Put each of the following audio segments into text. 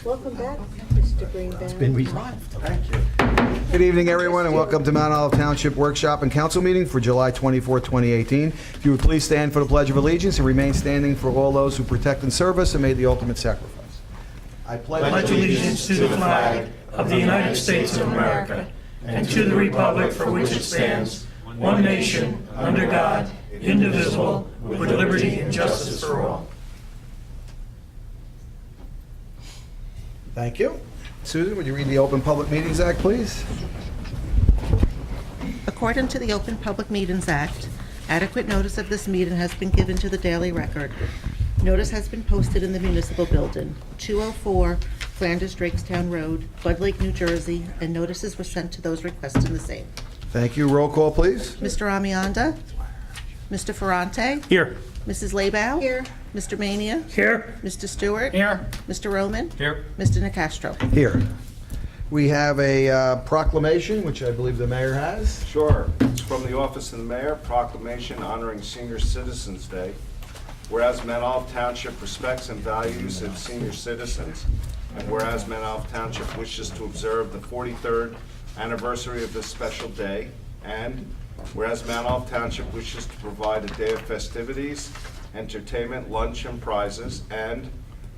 Welcome back, Mr. Greenbaum. It's been revived. Thank you. Good evening, everyone, and welcome to Mount Olive Township Workshop and Council Meeting for July 24, 2018. If you would please stand for the Pledge of Allegiance and remain standing for all those who protect and serve us and made the ultimate sacrifice. I pledge allegiance to the flag of the United States of America and to the republic for which it stands, one nation, under God, indivisible, with liberty and justice for all. Thank you. Susan, would you read the Open Public Meetings Act, please? According to the Open Public Meetings Act, adequate notice of this meeting has been given to the Daily Record. Notice has been posted in the municipal building, 204 Flanders Drakestown Road, Bud Lake, New Jersey, and notices were sent to those requesting the same. Thank you. Roll call, please. Mr. Amianda? Mr. Ferrante? Here. Mrs. Labow? Here. Mr. Mania? Here. Mr. Stewart? Here. Mr. Roman? Here. Mr. Nacastro? Here. We have a proclamation, which I believe the mayor has. Sure. It's from the Office of the Mayor, proclamation honoring Senior Citizens Day. Whereas Mount Olive Township respects and values its senior citizens, and whereas Mount Olive Township wishes to observe the 43rd anniversary of this special day, and whereas Mount Olive Township wishes to provide a day of festivities, entertainment, lunch, and prizes, and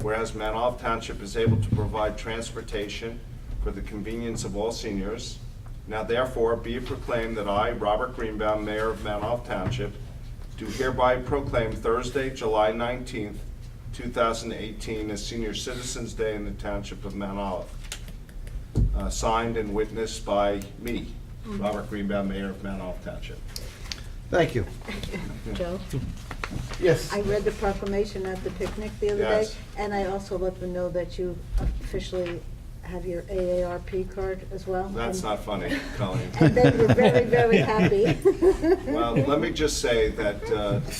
whereas Mount Olive Township is able to provide transportation for the convenience of all seniors, now therefore be it proclaimed that I, Robert Greenbaum, Mayor of Mount Olive Township, do hereby proclaim Thursday, July 19th, 2018 as Senior Citizens Day in the Township of Mount Olive. Signed and witnessed by me, Robert Greenbaum, Mayor of Mount Olive Township. Thank you. Joe, Yes. I read the proclamation at the picnic the other day, Yes. and I also let them know that you officially have your AARP card as well. That's not funny, Colleen. And they were very, very happy. Well, let me just say that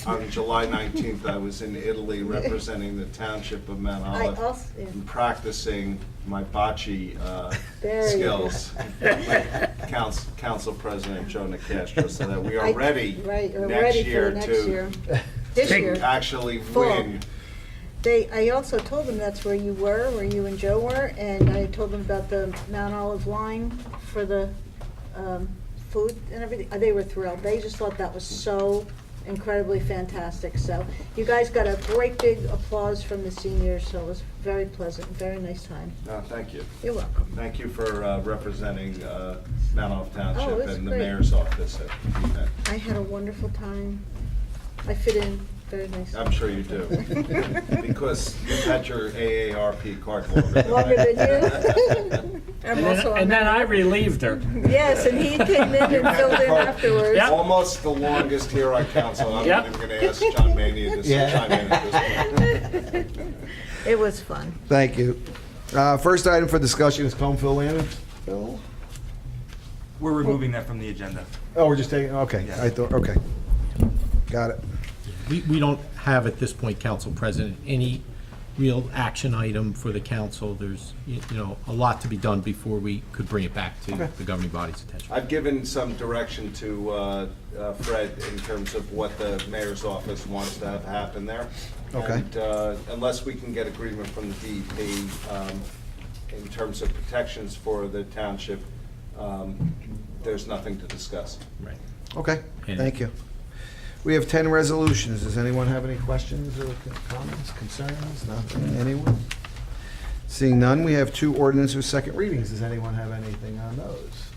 on July 19th, I was in Italy representing the Township of Mount I Olive also, yeah. and practicing my bocce There you go. skills. Council President Joe Nacastro, so that we are I- ready Right, we're next ready for year the next to year. This Take- year. actually Fall. win. I also told them that's where you were, where you and Joe were, and I told them about the Mount Olive line for the food and everything. They were thrilled. They just thought that was so incredibly fantastic. So you guys got a great big applause from the seniors, so it was very pleasant, very nice time. No, thank you. You're welcome. Thank you for representing Mount Olive Oh, it Township was and the great. mayor's office at the event. I had a wonderful time. I fit in very nicely. I'm sure you do, because you've had your AARP card longer than Longer I than you. I'm also on And then that. I relieved her. Yes, and he came in and filled in afterwards. Yep. Almost the longest here on council. I'm Yep. not even going to ask John Mania to chime in at this point. It was fun. Thank you. First item for discussion is Comeville landfill. We're removing that from the agenda. Oh, we're just taking, okay, Yeah. I thought, okay. Got it. We don't have at this point, Council President, any real action item for the council. There's, a lot to be done before we could bring it back to Okay. the governing body's attention. I've given some direction to Fred in terms of what the mayor's office wants to have happen there. Okay. And unless we can get agreement from the DEP in terms of protections for the township, there's nothing to discuss. Right. Okay, And- thank you. We have 10 resolutions. Does anyone have any questions or comments, concerns? Nothing? Anyone? Seeing none, we have 2 ordinance with second readings. Does anyone have anything on those?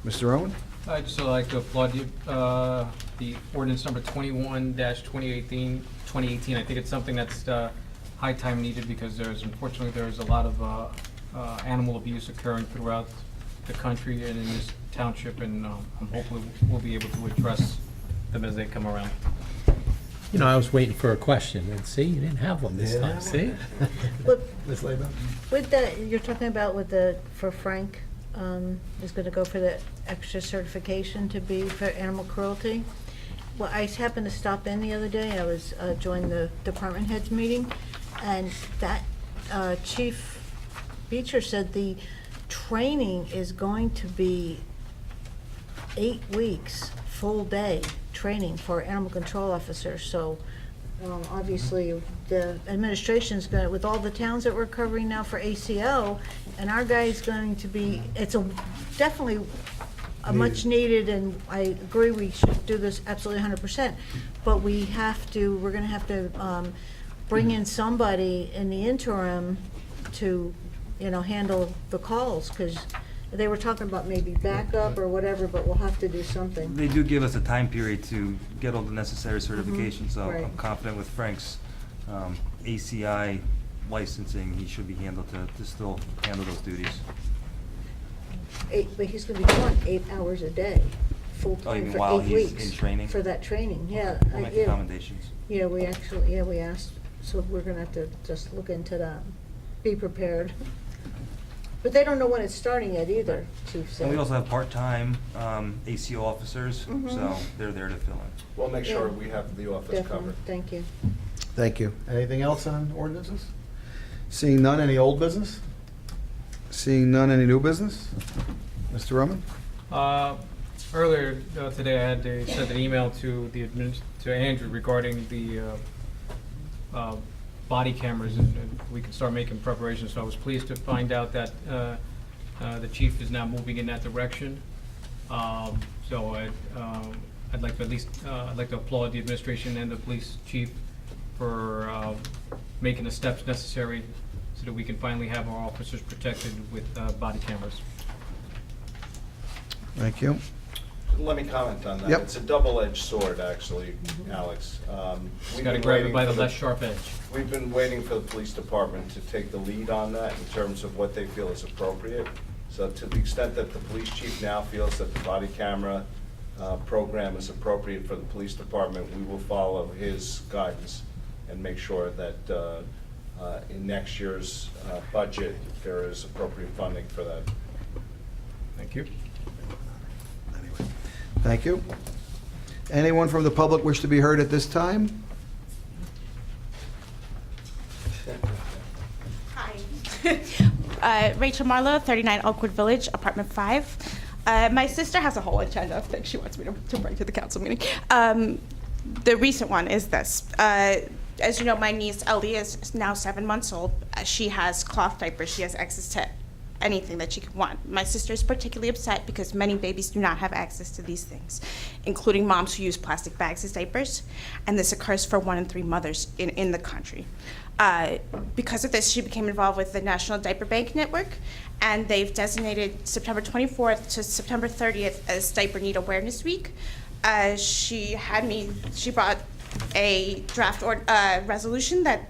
Mr. Owen? I'd just like to applaud the ordinance number 21-2018. I think it's something that's high time needed because unfortunately, there's a lot of animal abuse occurring throughout the country and in this township, and hopefully we'll be able to address them as they come around. I was waiting for a question, and see, you didn't have one this time, see? Look, Ms. Labo? with you're talking about for Frank, is gonna go for the extra certification to be for animal cruelty. Well, I happened to stop in the other day. I was joined the department heads meeting, and that Chief Beecher said the training is going to be 8 weeks, full day training for animal control officers. So obviously, the administration's going, with all the towns that we're covering now for ACO, and our guy's going to be, it's definitely a much needed, and I agree we should do this absolutely 100%, but we're gonna have to bring in somebody in the interim to, handle the calls, because they were talking about maybe backup or whatever, but we'll have to do something. They do give us a time period to get all the necessary certifications, so right. I'm confident with Frank's ACI licensing, he should be handled to still handle those duties. But he's gonna be doing 8 hours a day, Oh, full-time even for while 8 he's weeks. in training? For that training, yeah. We'll make yeah. accommodations. Yeah, we asked, so we're gonna have to just look into that, be prepared. But they don't know when it's starting yet either, Chief said. And we also have part-time ACO officers, so they're there to fill in. We'll make sure Yeah. we have the office Definitely, covered. thank you. Thank you. Anything else on ordinances? Seeing none, any old business? Seeing none, any new business? Mr. Roman? Earlier today, I had sent an email to to Andrew regarding the body cameras, and we can start making preparations. So I was pleased to find out that the chief is now moving in that direction. So I'd like to at least, I'd like to applaud the administration and the police chief for making the steps necessary so that we can finally have our officers protected with body cameras. Thank you. Let me comment on that. Yep. It's a double-edged sword, actually, Alex. Just gotta grab it by the less sharp edge. We've been waiting for the police department to take the lead on that in terms of what they feel is appropriate. So to the extent that the police chief now feels that the body camera program is appropriate for the police department, we will follow his guidance and make sure that in next year's budget, there is appropriate funding for that. Thank you. Thank you. Anyone from the public wish to be heard at this time? Hi. Rachel Marlowe, 39 Oakwood Village, apartment 5. My sister has a whole agenda of things she wants me to bring to the council meeting. The recent one is this. As you know, my niece Ellie is now 7 months old. She has cloth diapers. She has access to anything that she could want. My sister is particularly upset because many babies do not have access to these things, including moms who use plastic bags as diapers, and this occurs for 1 in 3 mothers in the country. Because of this, she became involved with the National Diaper Bank Network, and they've designated September 24th to September 30th as Diaper Need Awareness Week. She brought a draft resolution that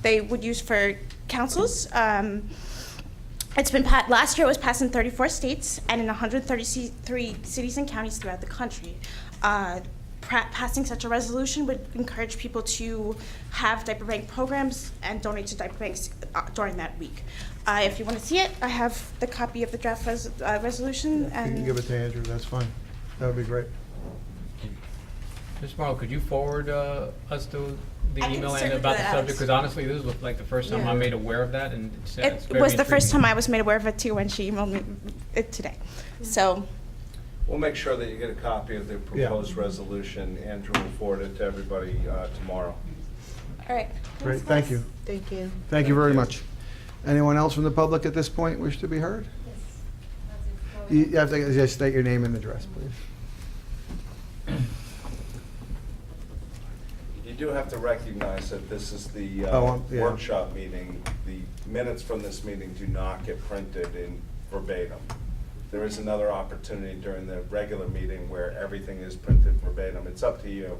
they would use for councils. It's been last year it was passed in 34 states and in 133 cities and counties throughout the country. Passing such a resolution would encourage people to have diaper bank programs and donate to diaper banks during that week. If you want to see it, I have the copy of the draft resolution. You And can give it to Andrew, that's fine. That would be great. Ms. Marlowe, could you forward us to the I can email and certainly about do the that, subject? Alex. Because honestly, this was like the first time Yeah. I'm made aware of that, and it's it very was the first intriguing. time I was made aware of it too when she emailed me it today. So We'll make sure that you get a copy of the proposed resolution. Andrew will forward it to everybody tomorrow. all right. Great, thank you. Thank you. Thank you very much. Anyone else from the public at this point wish to be heard? You have to just state your name and address, please. You do have to recognize that this is the yeah. workshop meeting. The minutes from this meeting do not get printed in verbatim. There is another opportunity during the regular meeting where everything is printed verbatim. It's up to you.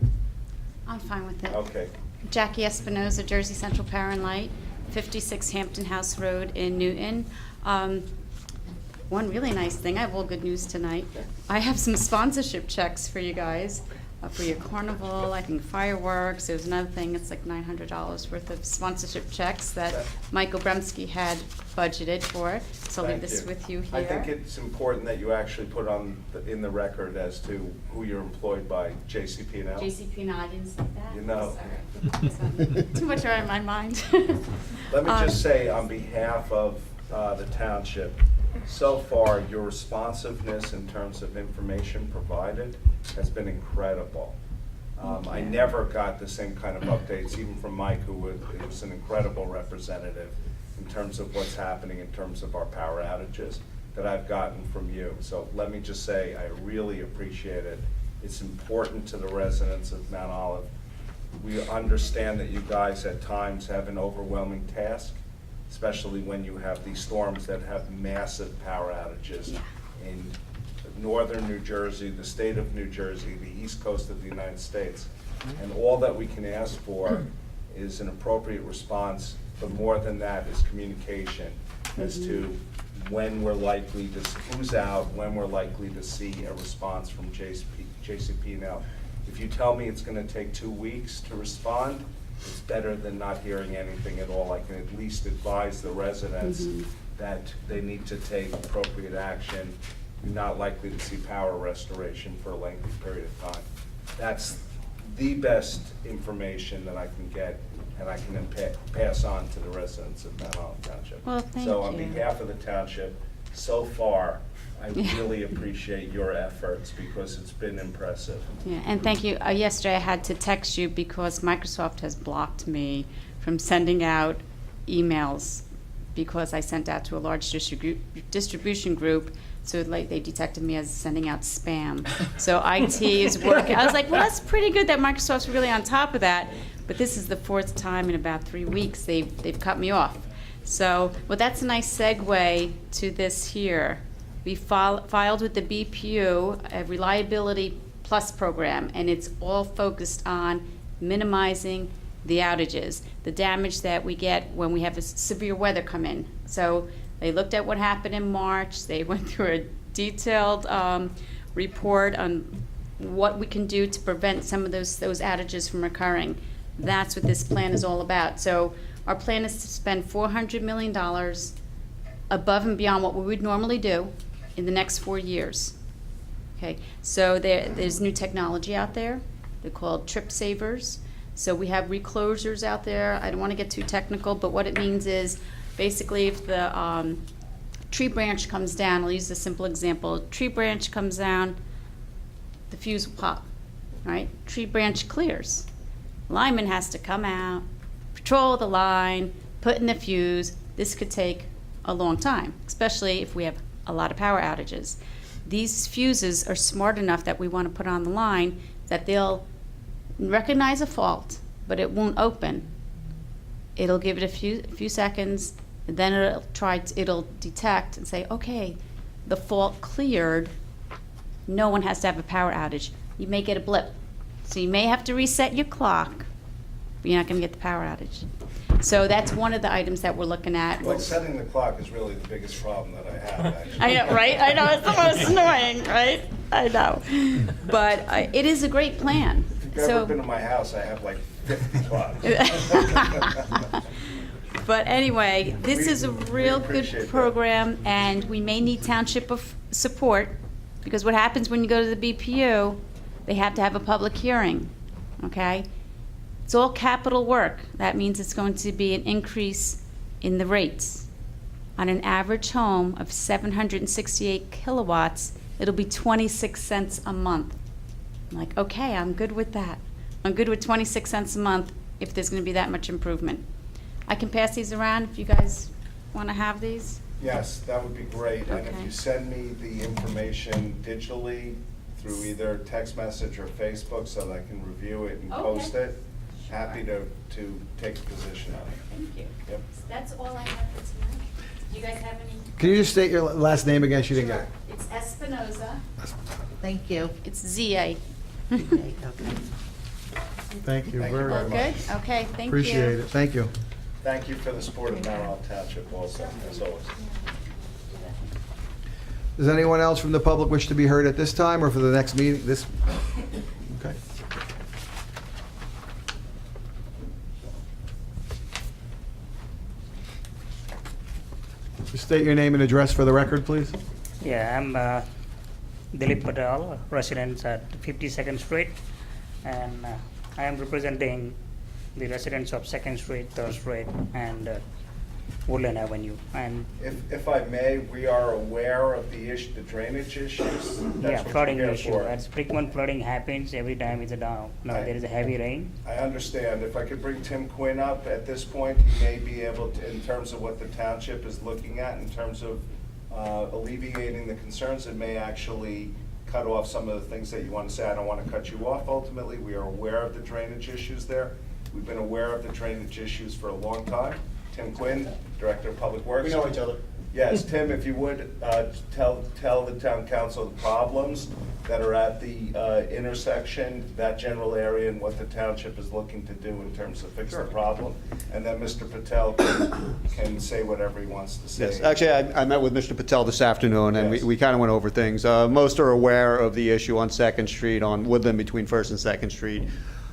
I'm fine with it. Okay. Jackie Espinoza, Jersey Central Power and Light, 56 Hampton House Road in Newton. One really nice thing, I have all good news tonight. I have some sponsorship checks for you guys, for your carnival, I think fireworks. There's another thing, it's like $900 worth of sponsorship checks that Michael Bremsky had budgeted for. So I'll leave Thank this you. with you here. I think it's important that you actually put in the record as to who you're employed by, JCP&L. JCP, no, I didn't say that. You know. Sorry. Too much on my mind. Let me just say, on behalf of the township, so far, your responsiveness in terms of information provided has been incredible. I never got the same kind of updates, even from Mike, who was an incredible representative in terms of what's happening in terms of our power outages, that I've gotten from you. So let me just say, I really appreciate it. It's important to the residents of Mount Olive. We understand that you guys at times have an overwhelming task, especially when you have these storms that have massive power outages in northern New Jersey, the state of New Jersey, the east coast of the United States. And all that we can ask for is an appropriate response, but more than that is communication as to when we're likely to, who's out, when we're likely to see a response from JCP&L. If you tell me it's gonna take 2 weeks to respond, it's better than not hearing anything at all. I can at least advise the residents that they need to take appropriate action. You're not likely to see power restoration for a lengthy period of time. That's the best information that I can get, and I can pass on to the residents of Mount Olive Township. Well, thank So on you. behalf of the township, so far, I really appreciate your efforts because it's been impressive. Yeah, and thank you. Yesterday I had to text you because Microsoft has blocked me from sending out emails because I sent out to a large distribution group, so like they detected me as sending out spam. So IT is working. I was like, well, that's pretty good that Microsoft's really on top of that. But this is the 4th time in about 3 weeks they've cut me off. So, well, that's a nice segue to this here. We filed with the BPU a Reliability Plus program, and it's all focused on minimizing the outages, the damage that we get when we have a severe weather come in. So they looked at what happened in March. They went through a detailed report on what we can do to prevent some of those outages from occurring. That's what this plan is all about. So our plan is to spend $400 million above and beyond what we would normally do in the next 4 years. Okay, so there's new technology out there. They're called trip savers. So we have reclosers out there. I don't want to get too technical, but what it means is basically if the tree branch comes down, I'll use a simple example. Tree branch comes down, the fuse will pop, right? Tree branch clears. Lineman has to come out, patrol the line, put in the fuse. This could take a long time, especially if we have a lot of power outages. These fuses are smart enough that we want to put on the line that they'll recognize a fault, but it won't open. It'll give it a few seconds, and then it'll detect and say, okay, the fault cleared. No one has to have a power outage. You may get a blip. So you may have to reset your clock, but you're not going to get the power outage. So that's one of the items that we're looking at. Well, setting the clock is really the biggest problem that I have, actually. I know, right? I know, it's the most annoying, right? I know. But it is a great plan. If you've ever been to my house, I have like 50 clocks. But anyway, this is a real appreciate good that. program, and we may need township support, because what happens when you go to the BPU, they have to have a public hearing, okay? It's all capital work. That means it's going to be an increase in the rates. On an average home of 768 kilowatts, it'll be 26 cents a month. I'm like, okay, I'm good with that. I'm good with 26 cents a month if there's going to be that much improvement. I can pass these around if you guys want to have these. Yes, that would be great. And if Okay. you send me the information digitally through either text message or Facebook so that I can review it and Okay. post it, happy to take a position on it. Thank you. Yep. That's all I have for tonight. Do you guys have any? Can you just state your last name again? She didn't get it. It's Espinoza. Thank you. It's ZA. Okay. Thank you Thank you very All much. good? Okay, thank you. Appreciate it. Thank you. Thank you for the support of Mount Olive Township also, as always. Does anyone else from the public wish to be heard at this time or for the next meeting? Okay. Just state your name and address for the record, please. Yeah, I'm Dilip Patel, resident at 52nd Street, and I am representing the residents of 2nd Street, 3rd Street, and Woodland Avenue. And If I may, we are aware of the drainage issues. That's what flooding we're here issue. for. As frequent flooding happens every time it's a down. Now Right. there is a heavy rain. I understand. If I could bring Tim Quinn up at this point, he may be able to, in terms of what the township is looking at, in terms of alleviating the concerns, it may actually cut off some of the things that you want to say. I don't want to cut you off ultimately. We are aware of the drainage issues there. We've been aware of the drainage issues for a long time. Tim Quinn, Director of Public Works. We know each other. Yes, Tim, if you would, tell the town council the problems that are at the intersection, that general area, and what the township is looking to do in terms of fix the problem. And then Mr. Patel can say whatever he wants to say. Yes, actually, I met with Mr. Patel this afternoon, and Yes. we kind of went over things. Most are aware of the issue on Second Street, on Woodland between First and Second Street.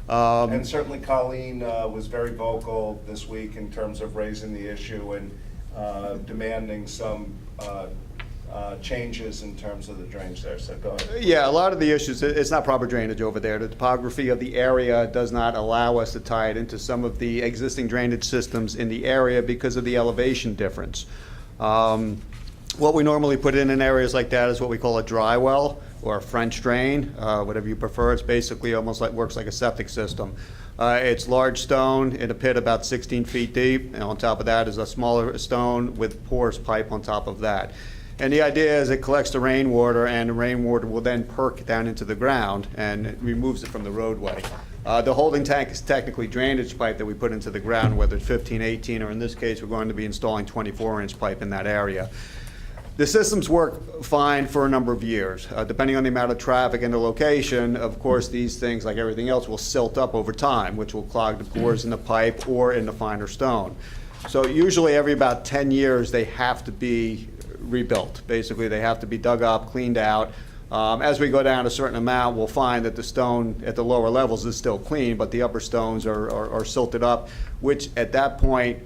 And certainly Colleen was very vocal this week in terms of raising the issue and demanding some changes in terms of the drainage there, so go ahead. Yeah, a lot of the issues, it's not proper drainage over there. The topography of the area does not allow us to tie it into some of the existing drainage systems in the area because of the elevation difference. What we normally put in areas like that is what we call a dry well or a French drain, whatever you prefer. It's basically almost like, works like a septic system. It's large stone in a pit about 16 feet deep, and on top of that is a smaller stone with porous pipe on top of that. And the idea is it collects the rainwater, and the rainwater will then perk down into the ground, and it removes it from the roadway. The holding tank is technically drainage pipe that we put into the ground, whether it's 15, 18, or in this case, we're going to be installing 24-inch pipe in that area. The systems work fine for a number of years. Depending on the amount of traffic and the location, of course, these things, like everything else, will silt up over time, which will clog the pores in the pipe or in the finer stone. So usually every about 10 years, they have to be rebuilt. Basically, they have to be dug up, cleaned out. As we go down a certain amount, we'll find that the stone at the lower levels is still clean, but the upper stones are silted up, which at that point,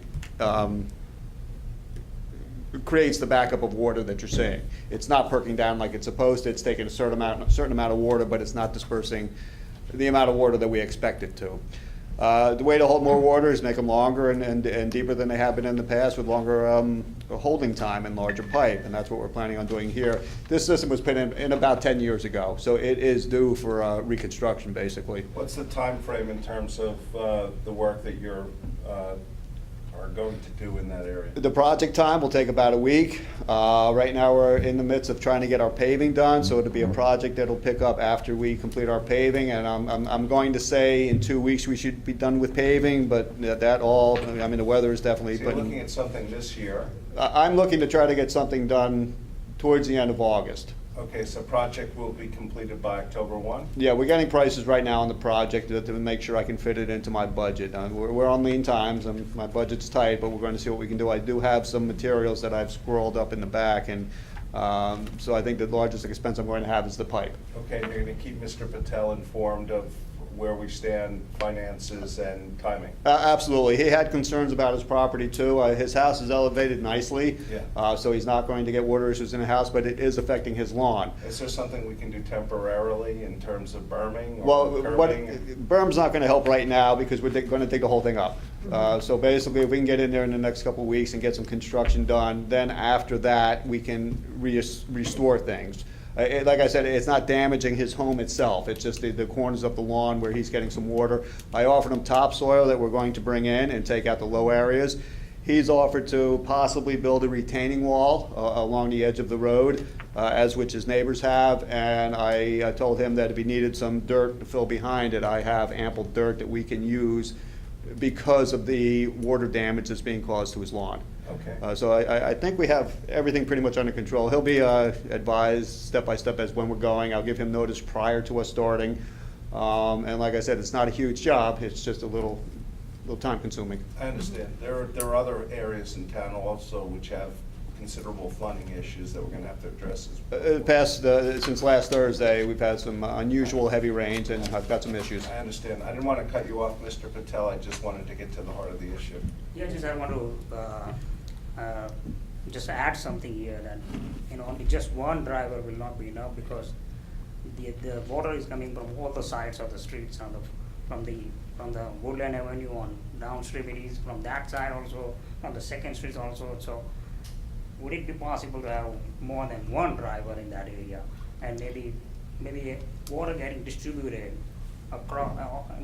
creates the backup of water that you're seeing. It's not perking down like it's supposed to. It's taking a certain amount of water, but it's not dispersing the amount of water that we expect it to. The way to hold more water is make them longer and deeper than they have been in the past, with longer holding time and larger pipe, and that's what we're planning on doing here. This system was put in about 10 years ago, so it is due for reconstruction, basically. What's the time frame in terms of the work that you're are going to do in that area? The project time will take about a week. Right now, we're in the midst of trying to get our paving done, so it'll be a project that'll pick up after we complete our paving, and I'm going to say in 2 weeks we should be done with paving, but that all, I mean, the weather is definitely So you're putting... looking at something this year. I'm looking to try to get something done towards the end of August. Okay, so project will be completed by October 1? Yeah, we're getting prices right now on the project to make sure I can fit it into my budget. We're on lean times, and my budget's tight, but we're going to see what we can do. I do have some materials that I've scrolled up in the back, and so I think the largest expense I'm going to have is the pipe. Okay, and you're going to keep Mr. Patel informed of where we stand, finances, and timing? Absolutely. He had concerns about his property, too. His house is elevated nicely, Yeah. so he's not going to get water issues in the house, but it is affecting his lawn. Is there something we can do temporarily in terms of berming or Well, curbing? berm's not going to help right now because we're going to dig the whole thing up. So basically, if we can get in there in the next couple of weeks and get some construction done, then after that, we can restore things. Like I said, it's not damaging his home itself. It's just the corners of the lawn where he's getting some water. I offered him topsoil that we're going to bring in and take out the low areas. He's offered to possibly build a retaining wall along the edge of the road, as which his neighbors have. And I told him that if he needed some dirt to fill behind it, I have ample dirt that we can use because of the water damage that's being caused to his lawn. Okay. So I think we have everything pretty much under control. He'll be advised step by step as when we're going. I'll give him notice prior to us starting. And like I said, it's not a huge job. It's just a little time consuming. I understand. There are other areas in town also which have considerable flooding issues that we're going to have to address as well. Since last Thursday, we've had some unusual heavy rains, and I've got some issues. I understand. I didn't want to cut you off, Mr. Patel. I just wanted to get to the heart of the issue. Yeah, just I want to just add something here that, only just one driver will not be enough because the water is coming from all the sides of the streets from the from the Woodland Avenue on downstream, it is from that side also, on the second street also. So would it be possible to have more than one driver in that area? And maybe water getting distributed across,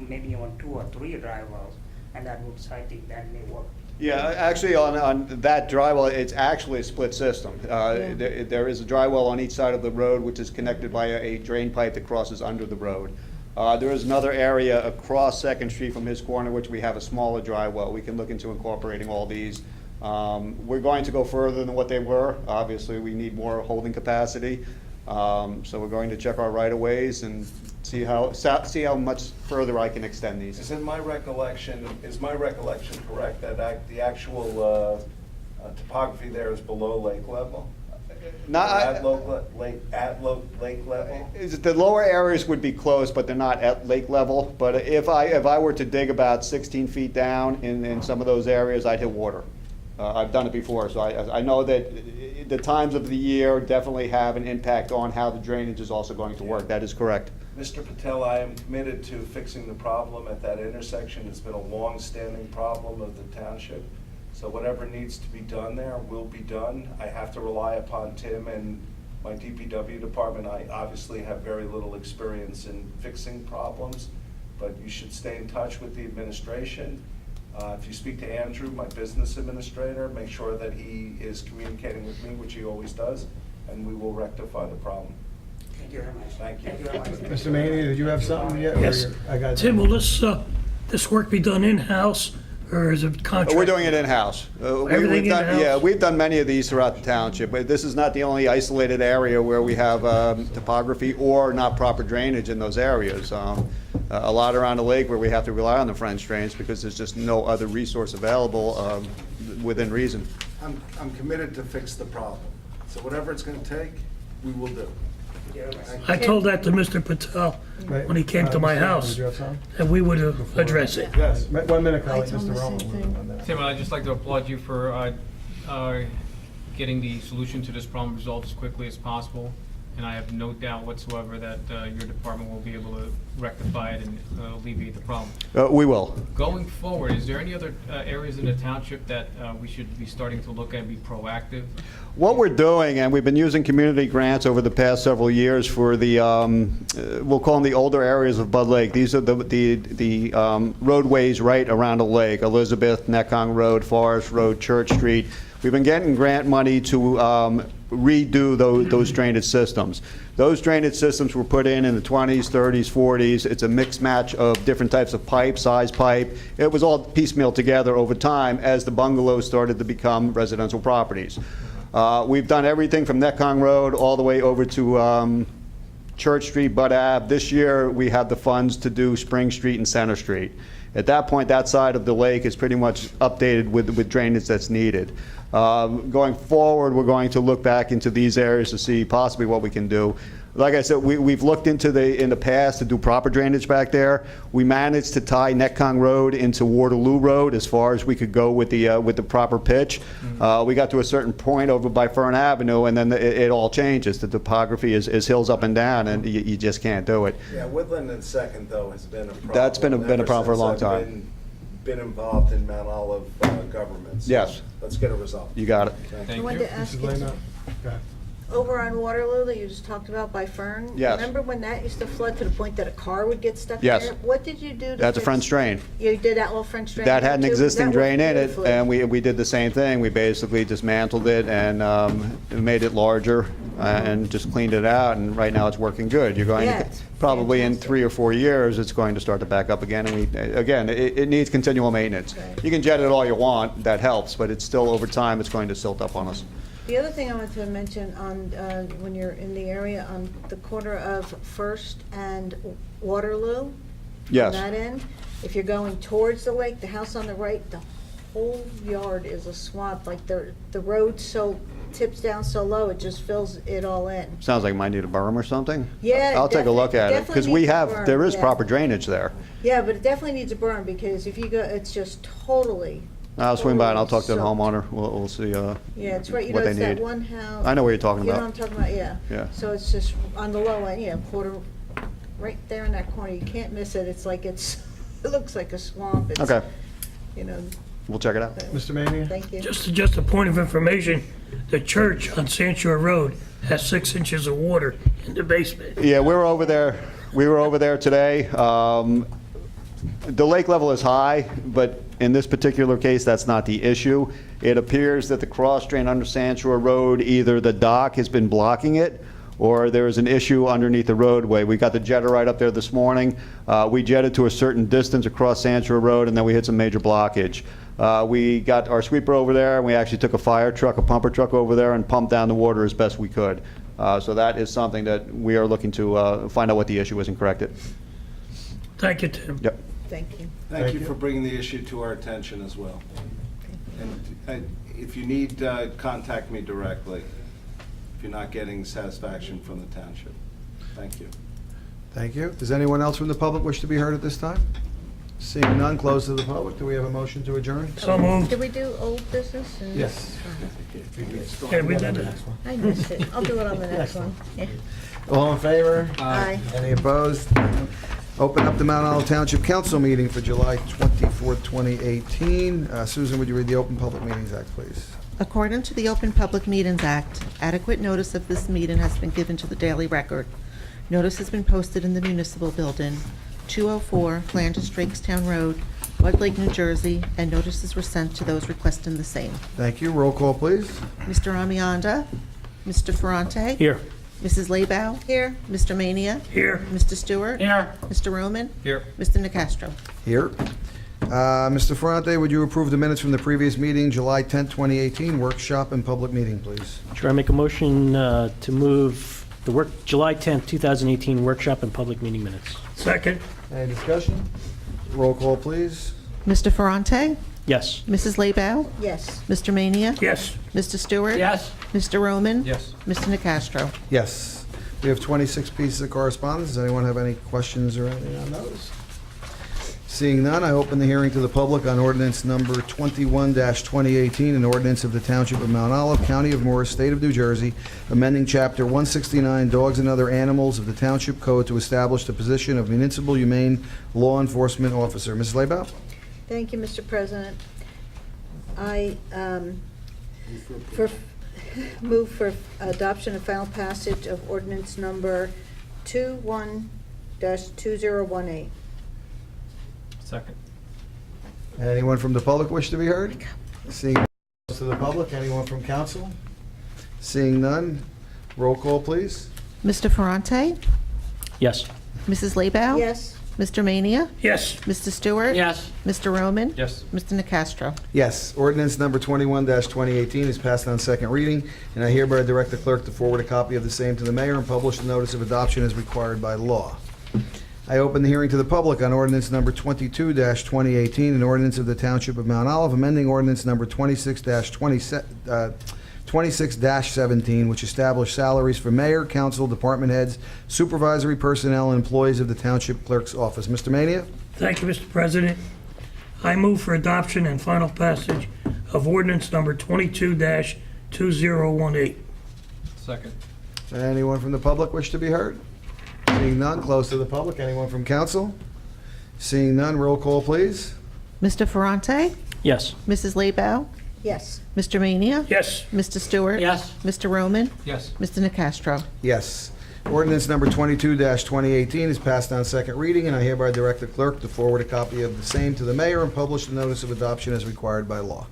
maybe on 2 or 3 drivers, and that would, I think that may work. Yeah, actually, on that dry well, it's actually a split system. There is a dry well on each side of the road, which is connected by a drain pipe that crosses under the road. There is another area across Second Street from his corner, which we have a smaller dry well. We can look into incorporating all these. We're going to go further than what they were. Obviously, we need more holding capacity. So we're going to check our right-of-ways and see how much further I can extend these. Is my recollection correct that the actual topography there is below lake level? At lake level? The lower areas would be close, but they're not at lake level. But if I were to dig about 16 feet down in some of those areas, I'd hit water. I've done it before, so I know that the times of the year definitely have an impact on how the drainage is also going to work. That is correct. Mr. Patel, I am committed to fixing the problem at that intersection. It's been a long-standing problem of the township. So whatever needs to be done there will be done. I have to rely upon Tim and my DPW department. I obviously have very little experience in fixing problems, but you should stay in touch with the administration. If you speak to Andrew, my business administrator, make sure that he is communicating with me, which he always does, and we will rectify the problem. Thank you very much. Thank you. Thank you very much. Mr. Maney, did you have something yet? Or Yes. I got Tim, will this work be done in-house, or is it contract? We're doing it in-house. Everything in-house? Yeah, we've done many of these throughout the township, but this is not the only isolated area where we have topography or not proper drainage in those areas. A lot around the lake where we have to rely on the French drains because there's just no other resource available within reason. I'm committed to fix the problem. So whatever it's going to take, we will do. I told that to Mr. Patel when he came to my Mr. house, Did you have something? and we would address it. Yes, 1 minute, I colleague, told him Mr. the Roman. same thing. on that. Tim, I'd just like to applaud you for getting the solution to this problem resolved as quickly as possible. And I have no doubt whatsoever that your department will be able to rectify it and alleviate the problem. We will. Going forward, is there any other areas in the township that we should be starting to look at and be proactive? What we're doing, and we've been using community grants over the past several years for the, we'll call them the older areas of Bud Lake. These are the roadways right around the lake, Elizabeth, Nekong Road, Forest Road, Church Street. We've been getting grant money to redo those drainage systems. Those drainage systems were put in the 20s, 30s, 40s. It's a mixed match of different types of pipe, size pipe. It was all piecemeal together over time as the bungalows started to become residential properties. We've done everything from Nekong Road all the way over to Church Street, Bud Ave. This year, we have the funds to do Spring Street and Center Street. At that point, that side of the lake is pretty much updated with drainage that's needed. Going forward, we're going to look back into these areas to see possibly what we can do. Like I said, we've looked into in the past to do proper drainage back there. We managed to tie Nekong Road into Waterloo Road as far as we could go with the proper pitch. We got to a certain point over by Fern Avenue, and then it all changes. The topography is hills up and down, and you just can't do it. Yeah, Woodland and Second, though, has been a problem. That's been a problem for a long Ever since I've time. been involved in Mount Olive government. So Yes. Let's get it resolved. You got it. Thank I wanted you. to ask Mrs. you, Lena? Okay. over on Waterloo that you just talked about by Fern? Yes. Remember when that used to flood to the point that a car would get stuck Yes. there? What did you do to That's a fix- French drain. You did that little French drain? That had an too? existing That drain worked in it, beautifully. and we did the same thing. We basically dismantled it and made it larger and just cleaned it out, and right now it's working good. You're going Yeah, to, it's probably in fantastic. 3 or 4 years, it's going to start to back up again, and again, it needs continual maintenance. Right. You can jet it all you want, that helps, but it's still, over time, it's going to silt up on us. The other thing I wanted to mention on, when you're in the area on the corner of First and Waterloo. Yes. On that end, if you're going towards the lake, the house on the right, the whole yard is a swamp. Like the road tips down so low, it just fills it all in. Sounds like it might need a berm or something. Yeah, I'll take a look at it, definitely because we needs a have, berm, there is yeah. proper drainage there. Yeah, but it definitely needs a burn because if you go, it's just totally. I'll swing by and I'll talk to the soaked. homeowner, we'll see, Yeah, it's right, you know, what they it's that need. one house. I know what you're talking You know about. what I'm talking about, yeah. Yeah. So it's just on the low end, yeah, quarter, right there in that corner, you can't miss it, it's like it's It looks like a swamp. It's, Okay, you know, we'll check it out. Mr. Mania? thank you. Just a point of information, the church on Sands Shore Road has 6 inches of water in the basement. Yeah, we were over there today. The lake level is high, but in this particular case, that's not the issue. It appears that the cross drain under Sands Shore Road, either the dock has been blocking it, or there is an issue underneath the roadway. We got the jetter right up there this morning. We jetted to a certain distance across Sands Shore Road, and then we hit some major blockage. We got our sweeper over there, and we actually took a fire truck, a pumper truck over there, and pumped down the water as best we could. So that is something that we are looking to find out what the issue is and correct it. Thank you, Tim. Yep. Thank you. Thank you for bringing the issue to our attention as well. And if you need, contact me directly if you're not getting satisfaction from the township. Thank you. Thank you. Does anyone else from the public wish to be heard at this time? Seeing none, close to the public. Do we have a motion to adjourn? So moved. Did we do old business? and- Yes. Yeah, we did it. I missed it. I'll do it on the next one. Yeah. All in favor? Aye. Any opposed? Open up the Mount Olive Township Council meeting for July 24th, 2018. Susan, would you read the Open Public Meetings Act, please? According to the Open Public Meetings Act, adequate notice of this meeting has been given to the Daily Record. Notice has been posted in the municipal building, 204 Flanders Drakestown Road, Bud Lake, New Jersey, and notices were sent to those requesting the same. Thank you. Roll call, please. Mr. Amianda, Mr. Ferrante. Here. Mrs. Laybow. Here. Mr. Mania. Here. Mr. Stewart. Here. Mr. Roman. Here. Mr. Nacastro. Here. Mr. Ferrante, would you approve the minutes from the previous meeting, July 10th, 2018, workshop and public meeting, please? Sure, I make a motion to move the July 10th, 2018 workshop and public meeting minutes. Second. Any discussion? Roll call, please. Mr. Ferrante. Yes. Mrs. Laybow. Yes. Mr. Mania. Yes. Mr. Stewart. Yes. Mr. Roman. Yes. Mr. Nacastro. Yes. We have 26 pieces of correspondence. Does anyone have any questions or anything on those? Seeing none, I open the hearing to the public on ordinance number 21-2018, an ordinance of the Township of Mount Olive, County of Morris, State of New Jersey, amending Chapter 169, Dogs and Other Animals of the Township Code to establish the position of Municipal Humane Law Enforcement Officer. Mrs. Laybow? Thank you, Mr. President. I move for adoption and final passage of ordinance number 21-2018. Second. Anyone from the public wish to be heard? Seeing none, to the public, anyone from council? Seeing none, roll call, please. Mr. Ferrante. Yes. Mrs. Laybow. Yes. Mr. Mania. Yes. Mr. Stewart. Yes. Mr. Roman. Yes. Mr. Nacastro. Yes, ordinance number 21-2018 is passed on second reading, and I hereby direct the clerk to forward a copy of the same to the mayor and publish the notice of adoption as required by law. I open the hearing to the public on ordinance number 22-2018, an ordinance of the Township of Mount Olive, amending ordinance number 26-17, which established salaries for mayor, council, department heads, supervisory personnel, and employees of the Township Clerk's Office. Mr. Mania? Thank you, Mr. President. I move for adoption and final passage of ordinance number 22-2018. Second. Anyone from the public wish to be heard? Seeing none, close to the public. Anyone from council? Seeing none, roll call, please. Mr. Ferrante. Yes. Mrs. Laybow. Yes. Mr. Mania. Yes. Mr. Stewart. Yes. Mr. Roman. Yes. Mr. Nacastro. Yes. Ordinance number 22-2018 is passed on second reading, and I hereby direct the clerk to forward a copy of the same to the mayor and publish the notice of adoption as required by law.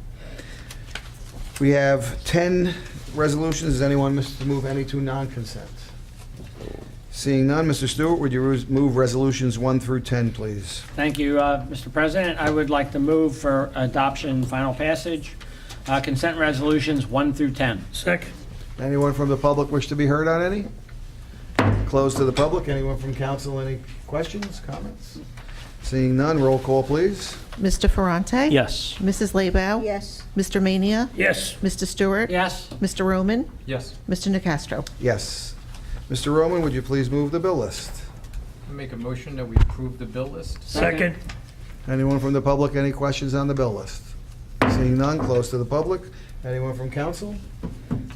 We have 10 resolutions. Does anyone wish to move any to non-consent? Seeing none, Mr. Stewart, would you move resolutions 1 through 10, please? Thank you, Mr. President. I would like to move for adoption and final passage, consent resolutions 1 through 10. Second. Anyone from the public wish to be heard on any? Closed to the public. Anyone from council, any questions, comments? Seeing none, roll call, please. Mr. Ferrante. Yes. Mrs. Laybow. Yes. Mr. Mania. Yes. Mr. Stewart. Yes. Mr. Roman. Yes. Mr. Nacastro. Yes. Mr. Roman, would you please move the bill list? Make a motion that we approve the bill list. Second. Anyone from the public, any questions on the bill list? Seeing none, close to the public. Anyone from council?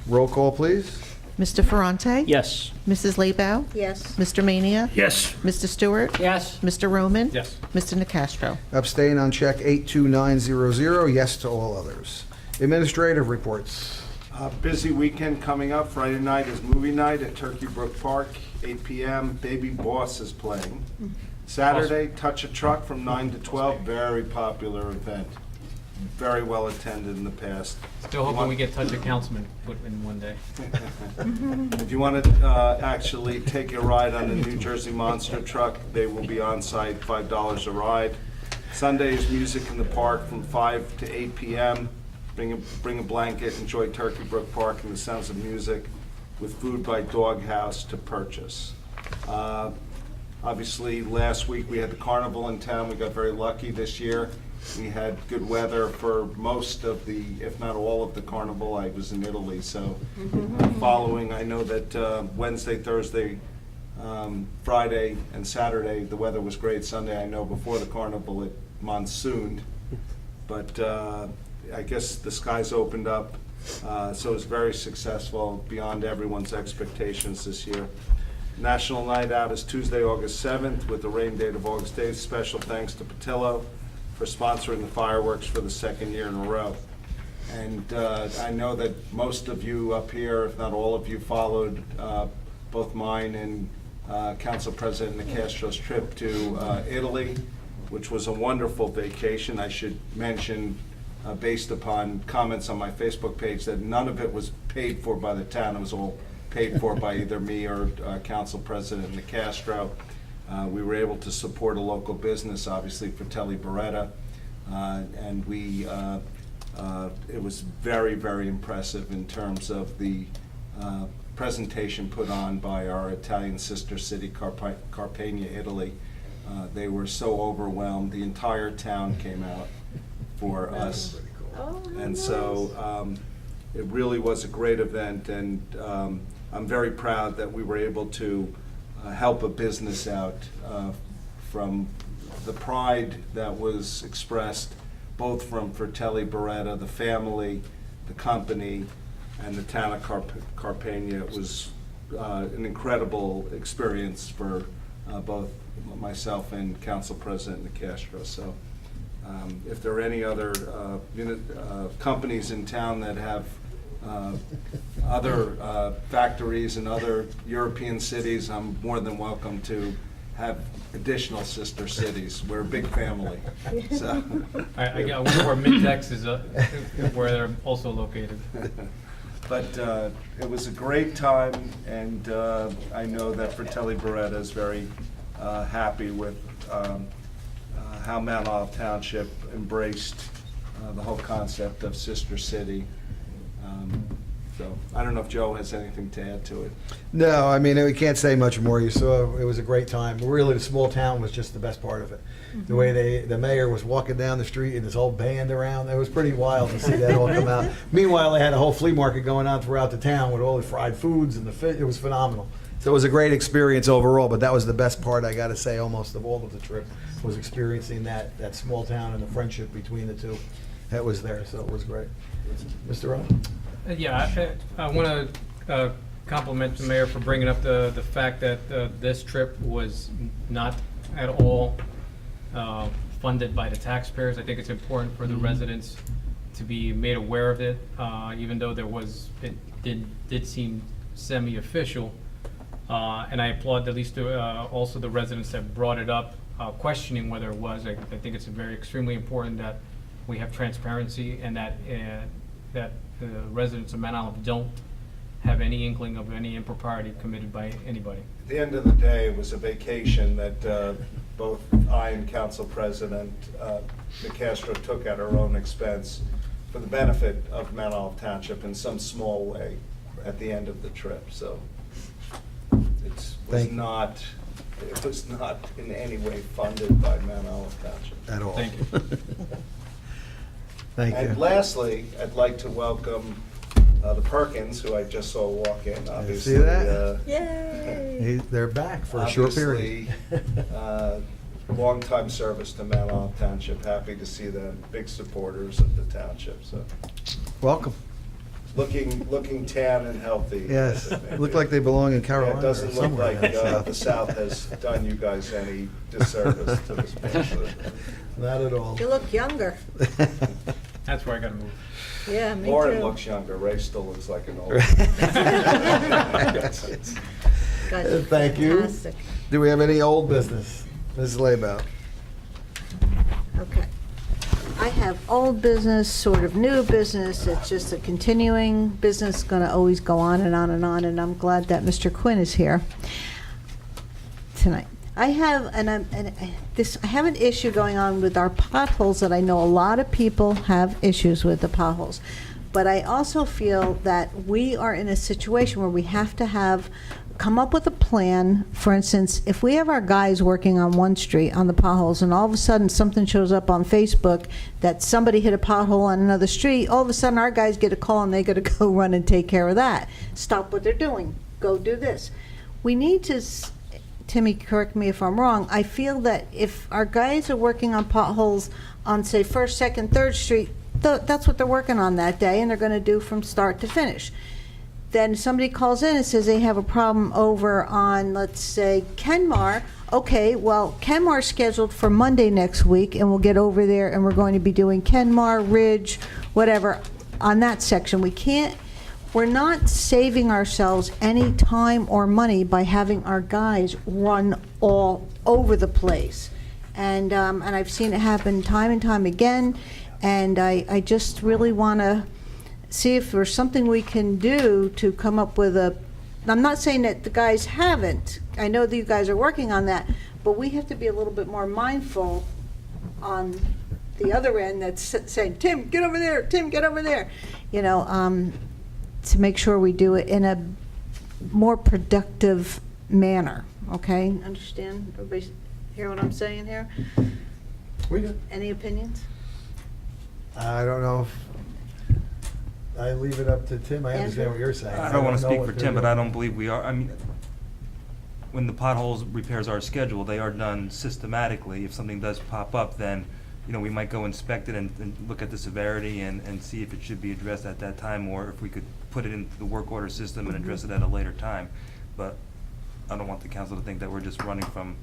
Roll call, please. Mr. Ferrante? Yes. Mrs. Leibau? Yes. Mr. Mania? Yes. Mr. Stewart? Yes. Mr. Roman? Yes. Mr. Nacastro? Abstain on check 82900, yes to all others. Administrative reports. Busy weekend coming up. Friday night is movie night at Turkey Brook Park, 8 p.m. Baby Boss is playing. Saturday, Touch a Truck from 9 to 12, very popular event. Very well attended in the past. Still hoping we get Touch a Councilman put in one day. If you want to actually take a ride on the New Jersey Monster Truck, they will be on site, $5 a ride. Sunday is music in the park from 5 to 8 p.m. Bring a blanket, enjoy Turkey Brook Park and the sounds of music with food by Doghouse to purchase. Obviously, last week we had the carnival in town. We got very lucky this year. We had good weather for most of the, if not all of the carnival. I was in Italy, so following, I know that Wednesday, Thursday, Friday, and Saturday, the weather was great. Sunday, I know before the carnival it monsooned, but I guess the skies opened up, so it was very successful, beyond everyone's expectations this year. National Night Out is Tuesday, August 7th, with the rain date of August 8th. Special thanks to Patillo for sponsoring the fireworks for the second year in a row. And I know that most of you up here, if not all of you, followed both mine and Council President Nicastro's trip to Italy, which was a wonderful vacation. I should mention, based upon comments on my Facebook page, that none of it was paid for by the town. It was all paid for by either me or Council President Nicastro. We were able to support a local business, obviously Fratelli Beretta, and it was very, very impressive in terms of the presentation put on by our Italian sister city, Carpegna, Italy. They were so overwhelmed. The entire town came out for us. And so it really was a great event, and I'm very proud that we were able to help a business out from the pride that was expressed both from Fratelli Beretta, the family, the company, and the town of Carpegna. It was an incredible experience for both myself and Council President Nicastro. So if there are any other companies in town that have other factories in other European cities, I'm more than welcome to have additional sister cities. We're a big family. So. I wonder where Mintex is, where they're also located. But it was a great time, and I know that Fratelli Beretta is very happy with how Mount Olive Township embraced the whole concept of Sister City. So I don't know if Joe has anything to add to it. No, I mean, we can't say much more. You saw, it was a great time. Really, the small town was just the best part of it. The way the mayor was walking down the street and his whole band around, it was pretty wild to see that all come out. Meanwhile, they had a whole flea market going on throughout the town with all the fried foods and the fish. It was phenomenal. So it was a great experience overall, but that was the best part, I gotta say, almost of all of the trip, was experiencing that small town and the friendship between the two that was there, so it was great. Mr. Rowe? Yeah, I want to compliment the mayor for bringing up the fact that this trip was not at all funded by the taxpayers. I think it's important for the residents to be made aware of it, even though it did seem semi-official. And I applaud at least also the residents that brought it up, questioning whether it was. I think it's extremely important that we have transparency, and that the residents of Mount Olive don't have any inkling of any impropriety committed by anybody. At the end of the day, it was a vacation that both I and Council President Nicastro took at our own expense for the benefit of Mount Olive Township in some small way at the end of the trip. So it was not in any way funded by Mount Olive Township. At all. Thank you. Thank you. And lastly, I'd like to welcome the Perkins, who I just saw walk in, obviously. See that? Yay! They're back for a short period. Obviously, long-time service to Mount Olive Township. Happy to see them, big supporters of the township, so. Welcome. looking tan and healthy. Yes, look like they belong in Yeah, Carolina it or doesn't look somewhere. like down the south. South has done you guys any disservice to this point. Not at all. You look younger. That's where I gotta move. Yeah, me too. Lauren looks younger, Ray still looks like an old. God, Thank you. fantastic. Do we have any old business? Ms. Laybout? Okay. I have old business, sort of new business. It's just a continuing business, going to always go on and on and on, and I'm glad that Mr. Quinn is here tonight. I have I have an issue going on with our potholes that I know a lot of people have issues with the potholes. But I also feel that we are in a situation where we have to come up with a plan. For instance, if we have our guys working on one street on the potholes and all of a sudden something shows up on Facebook that somebody hit a pothole on another street, all of a sudden our guys get a call and they got to go run and take care of that. Stop what they're doing. Go do this. We need to, Timmy, correct me if I'm wrong, I feel that if our guys are working on potholes on, say, 1st, 2nd, 3rd Street, that's what they're working on that day, and they're going to do from start to finish. Then somebody calls in and says they have a problem over on, let's say, Kenmar. Okay, well, Kenmar's scheduled for Monday next week, and we'll get over there, and we're going to be doing Kenmar, Ridge, whatever, on that section. We're not saving ourselves any time or money by having our guys run all over the place. And I've seen it happen time and time again, and I just really want to see if there's something we can do to come up with I'm not saying that the guys haven't. I know that you guys are working on that, but we have to be a little bit more mindful on the other end that's saying, Tim, get over there, Tim, get over there. To make sure we do it in a more productive manner, okay? Understand? Everybody hear what I'm saying here? We do. Any opinions? I don't know if, I leave it up to Tim. I understand what you're saying. I don't want to know speak what for they're Tim, but doing. I don't believe we are. I mean, when the potholes repairs are scheduled, they are done systematically. If something does pop up, then, we might go inspect it and look at the severity and see if it should be addressed at that time, or if we could put it into the work order system and address it at a later time. But I don't want the council to think that we're just running from,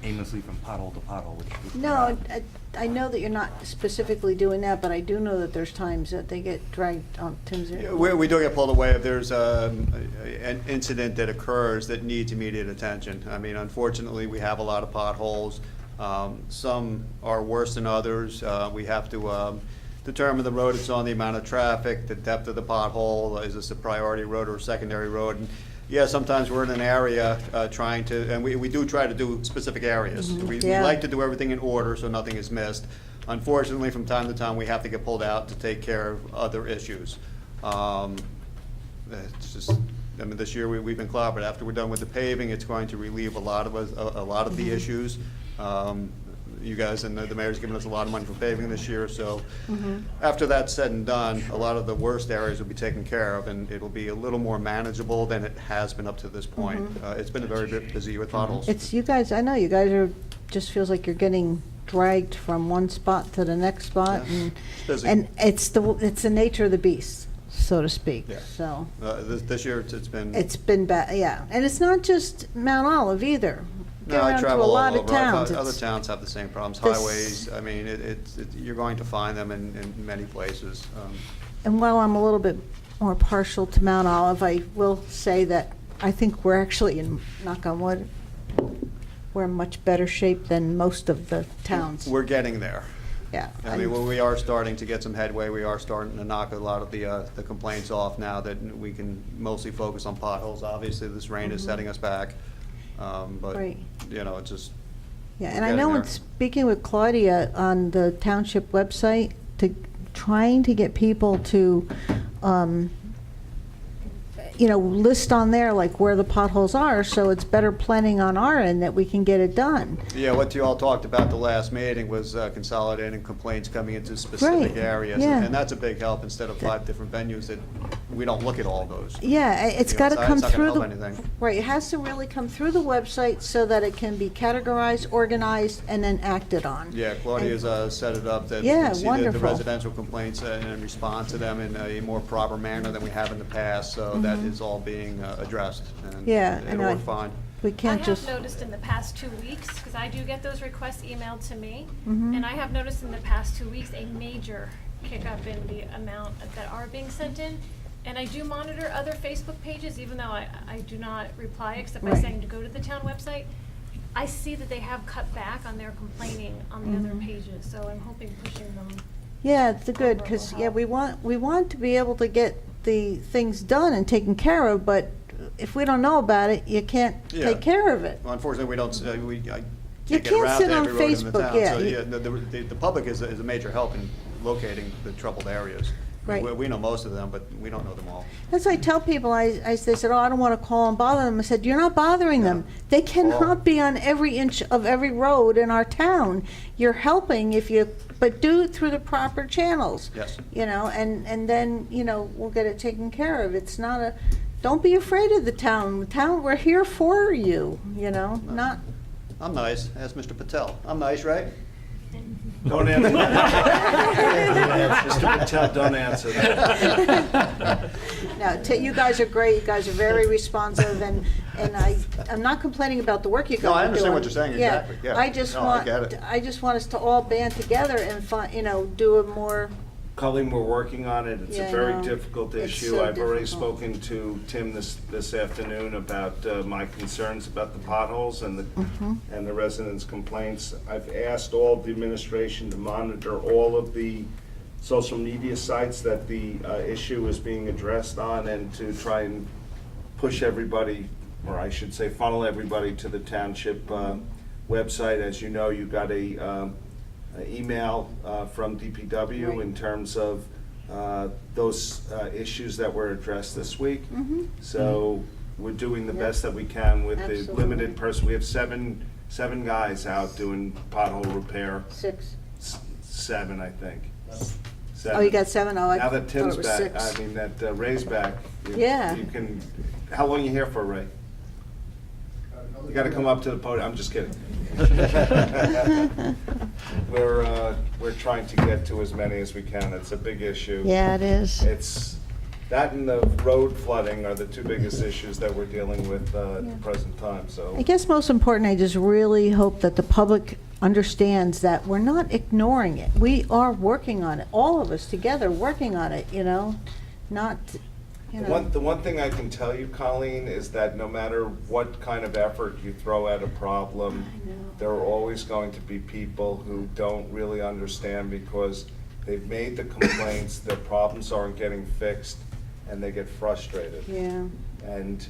aimlessly from pothole to pothole, which we're No, not. I know that you're not specifically doing that, but I do know that there's times that they get dragged on Tim's ear. We do get pulled away if there's an incident that occurs that needs immediate attention. I mean, unfortunately, we have a lot of potholes. Some are worse than others. We have to determine the road it's on, the amount of traffic, the depth of the pothole, is this a priority road or a secondary road? And yeah, sometimes we're in an area trying to, and we do try to do specific areas. We Yeah. like to do everything in order so nothing is missed. Unfortunately, from time to time, we have to get pulled out to take care of other issues. It's just, this year we've been clobbered. After we're done with the paving, it's going to relieve a lot of us, a lot of the issues. You guys and the mayor's given us a lot of money for paving this year, so after that's said and done, a lot of the worst areas will be taken care of, and it'll be a little more manageable than it has been up to this point. It's been a very busy year with potholes. It's you guys, I know you guys just feels like you're getting dragged from one spot to the next spot. Yeah, And it's busy. and it's the nature of the beast, so to speak. Yeah. So This year, it's been. it's been bad, yeah. And it's not just Mount Olive either. Get No, I around to travel a all lot of over. towns. Other It's- towns have the same problems, This- highways, I mean, you're going to find them in many places. And while I'm a little bit more partial to Mount Olive, I will say that I think we're actually, in knock on wood, we're in much better shape than most of the towns. We're getting there. Yeah. I mean, we are starting to get some headway. We are starting to knock a lot of the complaints off now that we can mostly focus on potholes. Obviously, this rain is setting us back. But, Right. it's just, Yeah, we're and I getting know there. in speaking with Claudia on the township website, trying to get people to, list on there like where the potholes are, so it's better planning on our end that we can get it done. Yeah, what you all talked about the last meeting was consolidating complaints coming into specific Right, areas. yeah. And that's a big help instead of 5 different venues that we don't look at all those. Yeah, it's You know, got to it's come not gonna through help the, anything. right, it has to really come through the website so that it can be categorized, organized, and then acted on. Yeah, Claudia's set it up that you Yeah, can see the wonderful. residential complaints and respond to them in a more proper manner than we have in the past, so that is all being addressed, and Mm-hmm. Yeah, it'll and work fine. We I can't have just, noticed in the past 2 weeks, because I do get those requests emailed to me, Mhm. and I have noticed in the past 2 weeks a major kick up in the amount that are being sent in. And I do monitor other Facebook pages, even though I do not reply except by Right. saying to go to the town website. I see that they have cut back on their complaining on the other Mhm. pages, so I'm hoping pushing them. yeah, it's good, because, yeah, we want to be able to get the things done and taken care of, but if we don't know about it, you can't Yeah. take care of it. Well, unfortunately, we don't, I You can't get can't around sit to on every road in the Facebook, town. yeah, So, you- yeah, the public is a major help in locating the troubled areas. Right. We know most of them, but we don't know them all. As I tell people, they said, oh, I don't want to call and bother them. I said, you're not bothering them. They cannot be on every inch of every road in our town. You're helping but do it through the proper channels. Yes. You know, and then, we'll get it taken care of. It's not don't be afraid of the town. The town, we're here for you, not. I'm nice, ask Mr. Patel. I'm nice, right? Don't answer that. Mr. Patel, don't answer that. No, you guys are great. You guys are very responsive, and I'm not complaining about the work you guys are No, doing. I understand what you're saying, exactly, yeah. I just No, I want, get it. I just want us to all band together and do a more, Colleen, we're working on it. It's Yeah, a I very know. difficult It's issue. so I've already difficult. spoken to Tim this afternoon about my concerns about the potholes and the residents' complaints. I've asked all the administration to monitor all of the social media sites that the issue is being addressed on, and to try and push everybody, or I should say funnel everybody to the township website. As you know, you got a email from DPW Right. in terms of those issues that were addressed this week. So we're doing the Yep. best that we can with the Absolutely. limited person. We have seven guys out doing pothole repair. 6. 7, I think. Oh, you got 7? Oh, I Now thought that it Tim's was back, 6. I mean, that Ray's back. Yeah. You can, how long you here for, Ray? You gotta come up to the podium, I'm just kidding. We're trying to get to as many as we can, it's a big issue. Yeah, it is. It's, that and the road flooding are the two biggest issues that we're dealing with at the present time, so. I guess most important, I just really hope that the public understands that we're not ignoring it. We are working on it, all of us together working on it, not, The one thing I can tell you, Colleen, is that no matter what kind of effort you throw at a problem, there are always going to be people who don't really understand because they've made the complaints, their problems aren't getting fixed, and they get frustrated. Yeah, And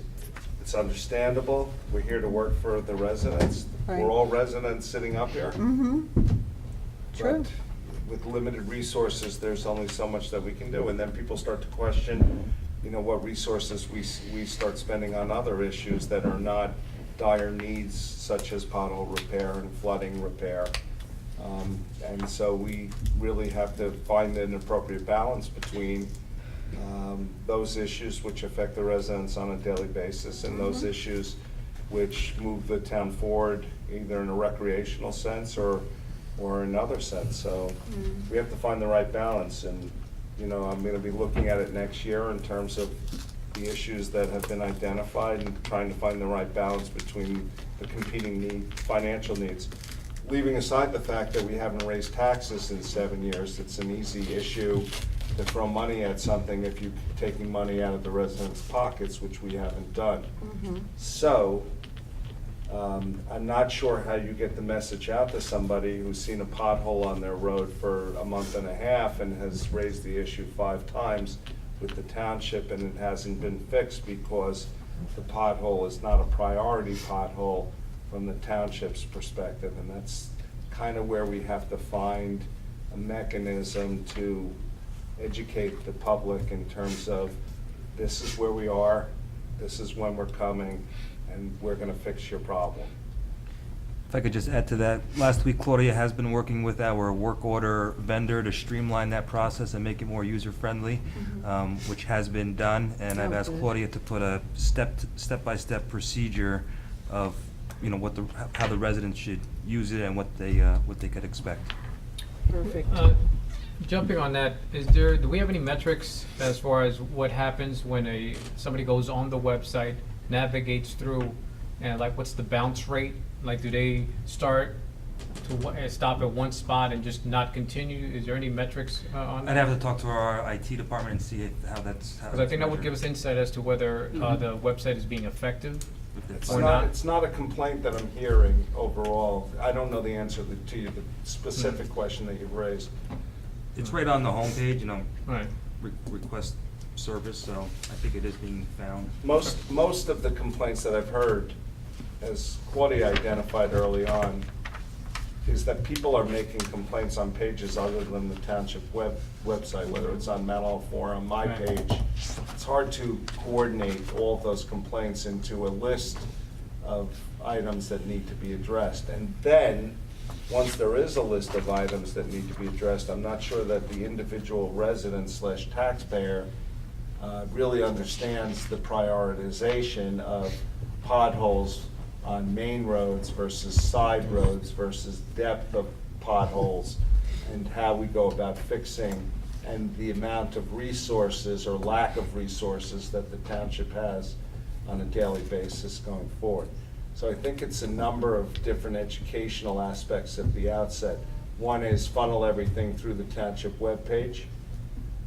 it's understandable. We're here to work for the residents. Right. We're all residents sitting up here. mm-hmm, true. But with limited resources, there's only so much that we can do. And then people start to question, what resources we start spending on other issues that are not dire needs, such as pothole repair and flooding repair. And so we really have to find an appropriate balance between those issues which affect the residents on a daily basis and those issues which move the town forward either in a recreational sense or another sense. So we have to find the right balance, and I'm going to be looking at it next year in terms of the issues that have been identified and trying to find the right balance between the competing financial needs. Leaving aside the fact that we haven't raised taxes in 7 years, it's an easy issue to throw money at something if you're taking money out of the residents' pockets, which we haven't done. So, I'm not sure how you get the message out to somebody who's seen a pothole on their road for a month and a half and has raised the issue 5 times with the township and it hasn't been fixed because the pothole is not a priority pothole from the township's perspective. And that's kind of where we have to find a mechanism to educate the public in terms of this is where we are, this is when we're coming, and we're gonna fix your problem. If I could just add to that, last week Claudia has been working with our work order vendor to streamline that process and make it more user-friendly, which has been done. And I've Oh, asked good. Claudia to put a step-by-step procedure of, how the residents should use it and what they could expect. Perfect. Jumping on that, do we have any metrics as far as what happens when somebody goes on the website, navigates through, and like what's the bounce rate? Like, do they start to stop at one spot and just not continue? Is there any metrics on that? I'd have to talk to our IT department and see how that's. Because I think that would give us insight as to whether the website is being effective It's or not, not. it's not a complaint that I'm hearing overall. I don't know the answer to the specific question that you've raised. It's right on the homepage, Right. request service, so I think it is being found. Most of the complaints that I've heard, as Claudia identified early on, is that people are making complaints on pages other than the township website, whether it's on Mental Forum, my Right. page. It's hard to coordinate all of those complaints into a list of items that need to be addressed. And then, once there is a list of items that need to be addressed, I'm not sure that the individual resident/taxpayer really understands the prioritization of potholes on main roads versus side roads versus depth of potholes and how we go about fixing and the amount of resources or lack of resources that the township has on a daily basis going forward. So I think it's a number of different educational aspects at the outset. One is funnel everything through the township webpage.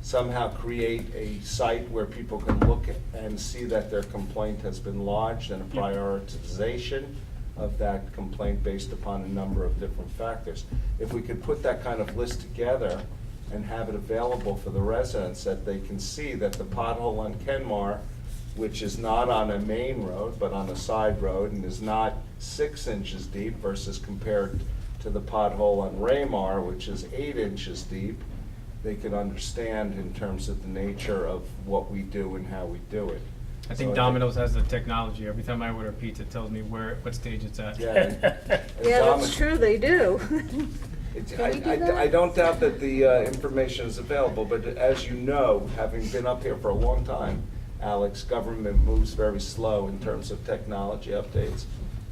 Somehow create a site where people can look and see that their complaint has been lodged and a prioritization of that complaint based upon a number of different factors. If we could put that kind of list together and have it available for the residents, that they can see that the pothole on Kenmar, which is not on a main road, but on a side road, and is not 6 inches deep versus compared to the pothole on Raymar, which is 8 inches deep, they can understand in terms of the nature of what we do and how we do it. I think So Domino's has the technology. Every time I order pizza, it tells me what stage it's at. Yeah, and Yeah, Dom- that's true, they do. I we do that? I don't doubt that the information is available, but as you know, having been up here for a long time, Alex, government moves very slow in terms of technology updates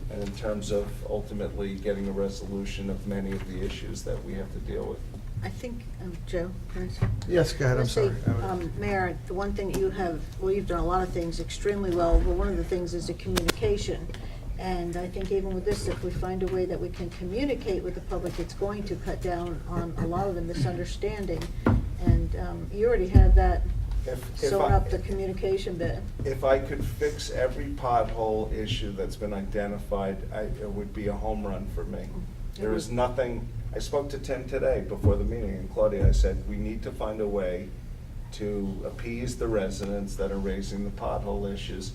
and in terms of ultimately getting a resolution of many of the issues that we have to deal with. I think, Joe, can I say? Yes, go ahead, I'm Let's say, sorry. Mayor, the one thing you have, well, you've done a lot of things extremely well, but one of the things is the communication. And I think even with this, if we find a way that we can communicate with the public, it's going to cut down on a lot of the misunderstanding. And you already have that If sewn I- up, the communication bit. If I could fix every pothole issue that's been identified, it would be a home run for me. There is nothing, I spoke to Tim today before the meeting, and Claudia, I said, we need to find a way to appease the residents that are raising the pothole issues.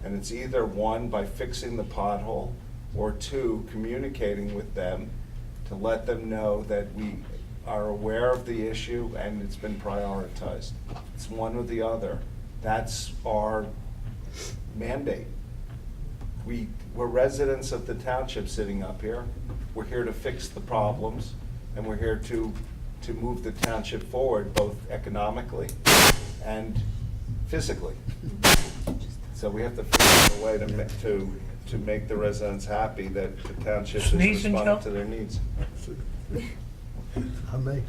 And it's either one, by fixing the pothole, or two, communicating with them to let them know that we are aware of the issue and it's been prioritized. It's one or the other. That's our mandate. We're residents of the township sitting up here. We're here to fix the problems, and we're here to move the township forward, both economically and physically. So we have to figure out a way to make the residents happy that the township is Sneezing, responding Joe? to their needs. I may.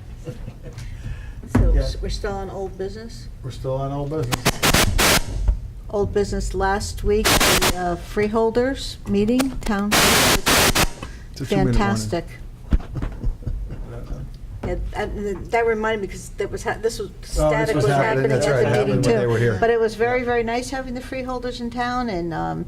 So Yeah. we're still on old business? We're still on old business. Old business last week, the freeholders meeting, town. It's a 2-minute warning. Fantastic. Yeah, that reminded me, because this was, static was was happening, happening at that's right, the happening meeting when they were too. here. But it was very, very nice having the freeholders in town and,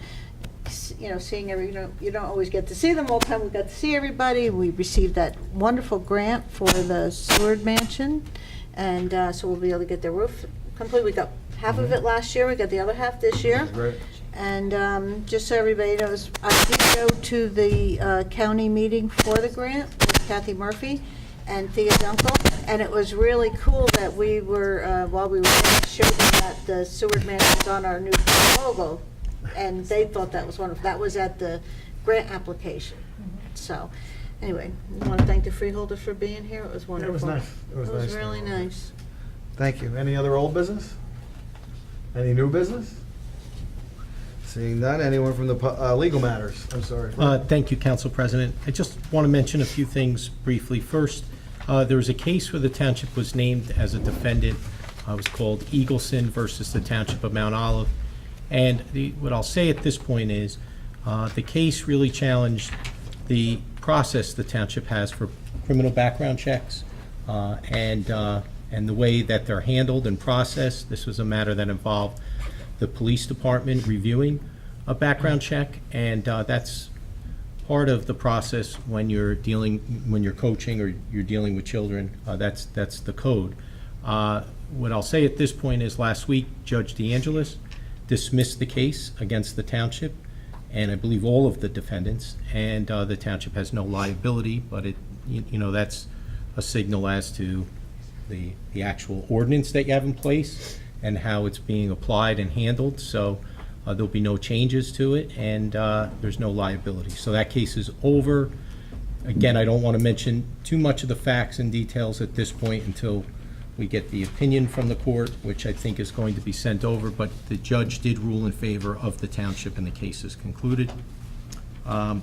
seeing you don't always get to see them all the time. We got to see everybody. We received that wonderful grant for the Seward Mansion. And so we'll be able to get the roof complete. We got half of it last year. We got the other half this year. Great. And just so everybody knows, I did go to the county meeting for the grant with Kathy Murphy and Thea Dunkel, and it was really cool that we were, while we were there, showed them that the Seward Mansion was on our new logo, and they thought that was wonderful. That was at the grant application. So, anyway, I want to thank the freeholders for being here. It was wonderful. nice. It was nice. really nice. Thank you. Any other old business? Any new business? Seeing none, anyone from the legal matters? I'm sorry. Thank you, Council President. I just want to mention a few things briefly. First, there was a case where the township was named as a defendant. It was called Eagleson versus the Township of Mount Olive. And what I'll say at this point is, the case really challenged the process the township has for criminal background checks, and the way that they're handled and processed. This was a matter that involved the police department reviewing a background check, and that's part of the process when you're coaching or you're dealing with children. That's the code. What I'll say at this point is, last week, Judge DeAngelis dismissed the case against the township, and I believe all of the defendants, and the township has no liability, but that's a signal as to the actual ordinance that you have in place and how it's being applied and handled. So there'll be no changes to it, and there's no liability. So that case is over. Again, I don't want to mention too much of the facts and details at this point until we get the opinion from the court, which I think is going to be sent over, but the judge did rule in favor of the township and the case is concluded. I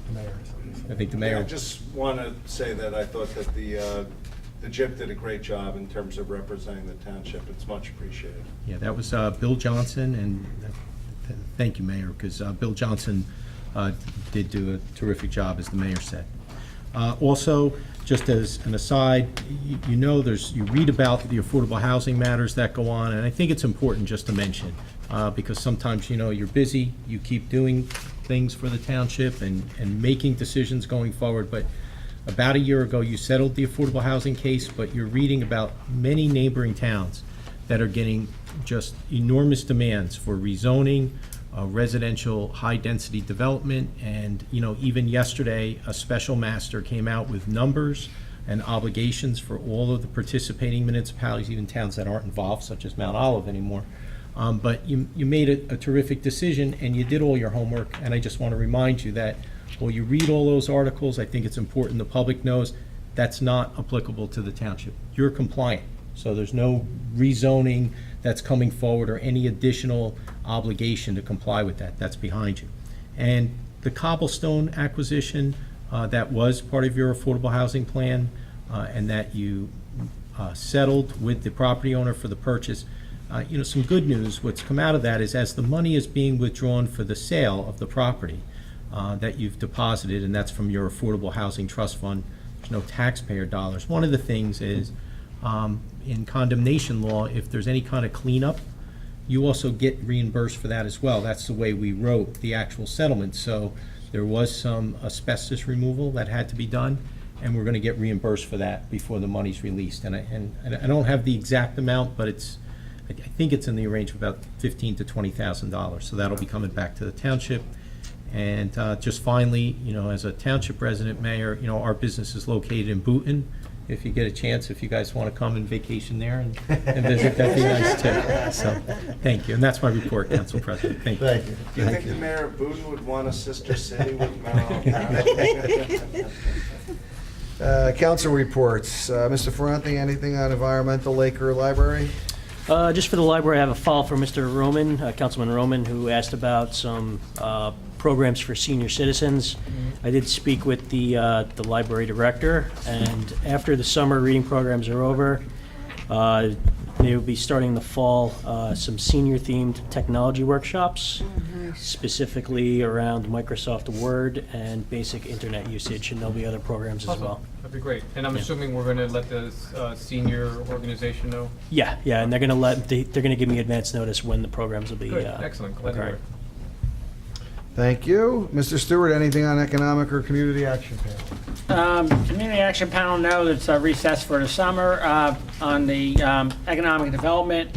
think the mayor. I just want to say that I thought that the JIP did a great job in terms of representing the township. It's much appreciated. Yeah, that was Bill Johnson, and thank you, Mayor, because Bill Johnson did do a terrific job, as the mayor said. Also, just as an aside, you read about the affordable housing matters that go on, and I think it's important just to mention, because sometimes, you're busy, you keep doing things for the township and making decisions going forward, but about a year ago, you settled the affordable housing case, but you're reading about many neighboring towns that are getting just enormous demands for rezoning, residential high-density development, and, even yesterday, a special master came out with numbers and obligations for all of the participating municipalities, even towns that aren't involved, such as Mount Olive anymore. But you made a terrific decision, and you did all your homework, and I just want to remind you that while you read all those articles, I think it's important the public knows that's not applicable to the township. You're compliant, so there's no rezoning that's coming forward or any additional obligation to comply with that. That's behind you. And the Cobblestone acquisition, that was part of your affordable housing plan, and that you settled with the property owner for the purchase. Some good news, what's come out of that is, as the money is being withdrawn for the sale of the property that you've deposited, and that's from your Affordable Housing Trust Fund, there's no taxpayer dollars. One of the things is, in condemnation law, if there's any kind of cleanup, you also get reimbursed for that as well. That's the way we wrote the actual settlement. So there was some asbestos removal that had to be done, and we're going to get reimbursed for that before the money's released. And I don't have the exact amount, but I think it's in the range of about $15,000 to $20,000. So that'll be coming back to the township. And just finally, as a township resident, Mayor, our business is located in Boonton. If you get a chance, if you guys want to come and vacation there and visit, that'd be nice too. So, thank you. And that's my report, Council President. Thank you. Thank you. Do you think the mayor of Boonton would want a sister city with Mount Olive Township? Council reports. Mr. Ferranti, anything on environmental, lake, or library? Just for the library, I have a follow for Mr. Roman, Councilman Roman, who asked about some programs for senior citizens. I did speak with the library director, and after the summer reading programs are over, they will be starting in the fall some senior-themed technology workshops, specifically around Microsoft Word and basic internet usage, and there'll be other programs as Awesome. well. That'd be great. And I'm assuming we're going to let the senior organization know? Yeah, and they're going to give me advance notice when the programs will be Good, excellent. Glad to hear occurring. it. Thank you. Mr. Stewart, anything on economic or community action panel? Community Action Panel, no, it's recessed for the summer. On the economic development,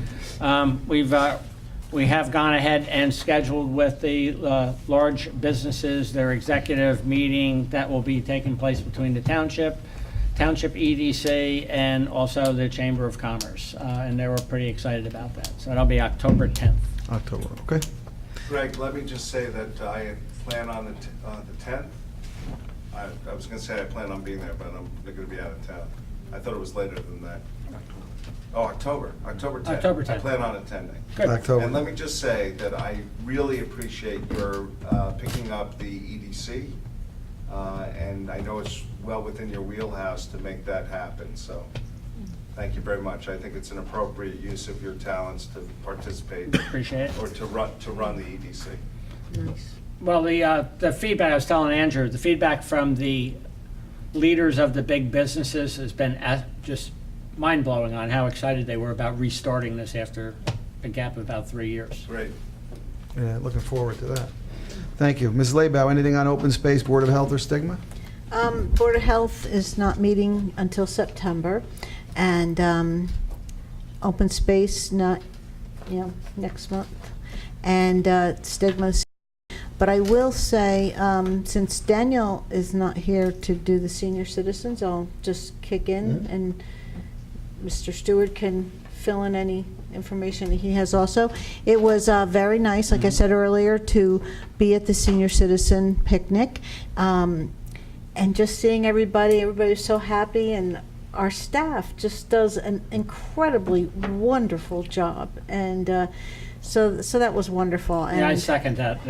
we have gone ahead and scheduled with the large businesses their executive meeting that will be taking place between the township EDC, and also the Chamber of Commerce. And they were pretty excited about that. So that'll be October 10th. October, okay. Greg, let me just say that I plan on the 10th. I was gonna say I plan on being there, but I'm gonna be out of town. I thought it was later than that. Oh, October 10th. October 10th. I plan on attending. Good. October. And let me just say that I really appreciate your picking up the EDC. And I know it's well within your wheelhouse to make that happen, so thank you very much. I think it's an appropriate use of your talents to participate. Appreciate it. Or to run the EDC. Nice. Well, the feedback, I was telling Andrew, the feedback from the leaders of the big businesses has been just mind-blowing on how excited they were about restarting this after a gap of about 3 years. Great. Yeah, looking forward to that. Thank you. Ms. Laybow, anything on open space, Board of Health, or stigma? Board of Health is not meeting until September, and open space not, next month, and stigmas. But I will say, since Daniel is not here to do the senior citizens, I'll just kick in, and Mr. Stewart can fill in any information that he has also. It was very nice, like I said earlier, to be at the senior citizen picnic, and just seeing everybody was so happy, and our staff just does an incredibly wonderful job, and so that was wonderful. And Yeah, I second that.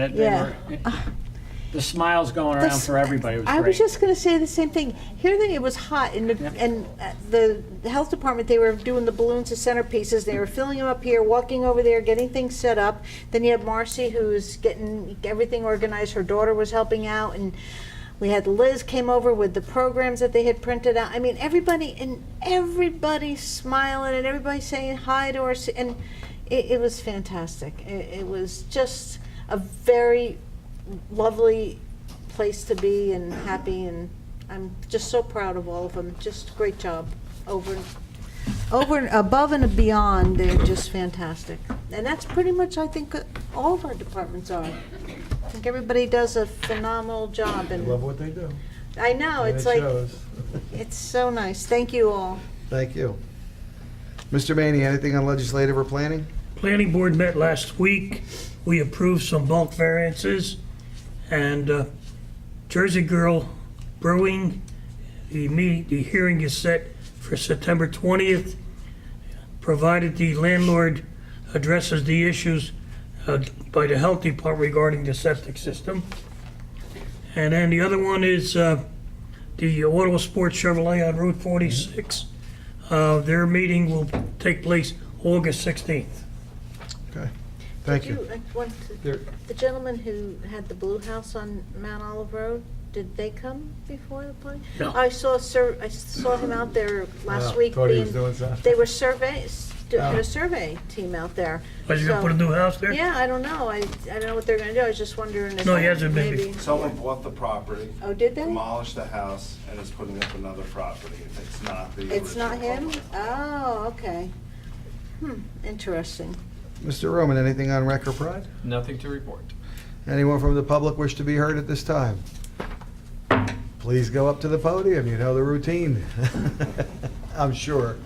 The smiles going around for everybody was great. I was just going to say the same thing. Here, it was hot, and the health department, they were doing the balloons as centerpieces. They were filling them up here, walking over there, getting things set up. Then you have Marcy, who's getting everything organized. Her daughter was helping out, and we had Liz came over with the programs that they had printed out. I mean, everybody smiling, and everybody saying hi to us, and it was fantastic. It was just a very lovely place to be, and happy, and I'm just so proud of all of them. Just great job, over and above and beyond. They're just fantastic, and that's pretty much, I think, all of our departments are. I think everybody does a phenomenal job, I and love what they do. I know, And it's it like, shows. it's so nice. Thank you all. Thank you. Mr. Maney, anything on legislative or planning? Planning Board met last week. We approved some bulk variances, and Jersey Girl Brewing, the hearing is set for September 20th, provided the landlord addresses the issues by the health department regarding the septic system. And then the other one is the Auto Sports Chevrolet on Route 46. Their meeting will take place August 16th. Okay, thank you. The gentleman who had the blue house on Mount Olive Road, did they come before the plan? No. I saw him out there last Oh, week. thought he was doing something. They were had a survey team out there. Was he gonna put a new house there? Yeah, I don't know. I don't know what they're gonna do. I was just wondering if. No, he hasn't been maybe. Someone bought the property. Oh, did they? Demolished the house and is putting up another property. It's not the original. It's not him? public. Oh, okay. Interesting. Mr. Roman, anything on Rec or Pride? Nothing to report. Anyone from the public wish to be heard at this time? Please go up to the podium, you know the routine. I'm sure.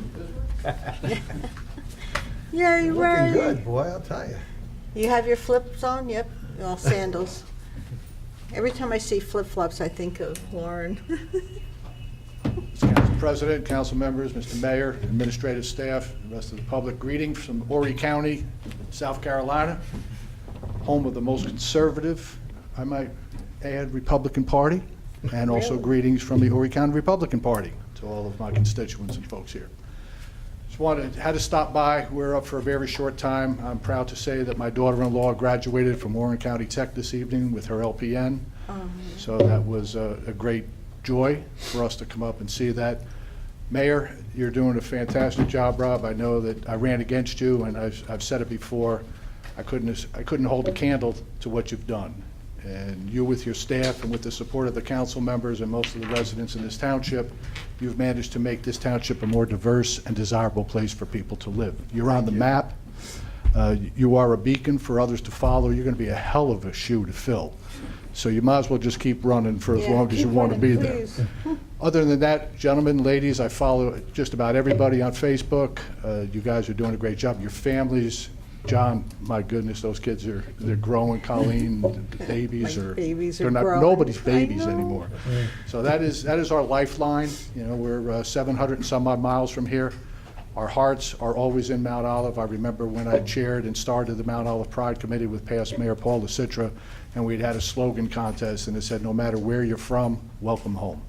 Yeah, you're Looking right. good, boy, I'll tell you. You have your flips on? Yep, all sandals. Every time I see flip-flops, I think of Lauren. Council President, council members, Mr. Mayor, administrative staff, and the rest of the public, greetings from Horry County, South Carolina, home of the most conservative, I might add, Republican Party, and also Really? greetings from the Horry County Republican Party to all of my constituents and folks here. Had to stop by. We're up for a very short time. I'm proud to say that my daughter-in-law graduated from Warren County Tech this evening with her LPN. So that was a great joy for us to come up and see that. Mayor, you're doing a fantastic job, Rob. I know that I ran against you, and I've said it before. I couldn't hold a candle to what you've done. And you, with your staff and with the support of the council members and most of the residents in this township, you've managed to make this township a more diverse and desirable place for people to live. You're on the map. You are a beacon for others to follow. You're going to be a hell of a shoe to fill. So you might as well just keep running for as long as you want to be there. Other than that, gentlemen, ladies, I follow just about everybody on Facebook. You guys are doing a great job. Your families John, my goodness, those kids they're growing. Colleen, the babies My are, babies are they're not, growing. nobody's I babies know. anymore. So that is our lifeline. You know, we're 700 and some odd miles from here. Our hearts are always in Mount Olive. I remember when I chaired and started the Mount Olive Pride Committee with past Mayor Paul LaCitra, and we'd had a slogan contest, and it said, no matter where you're from, welcome home.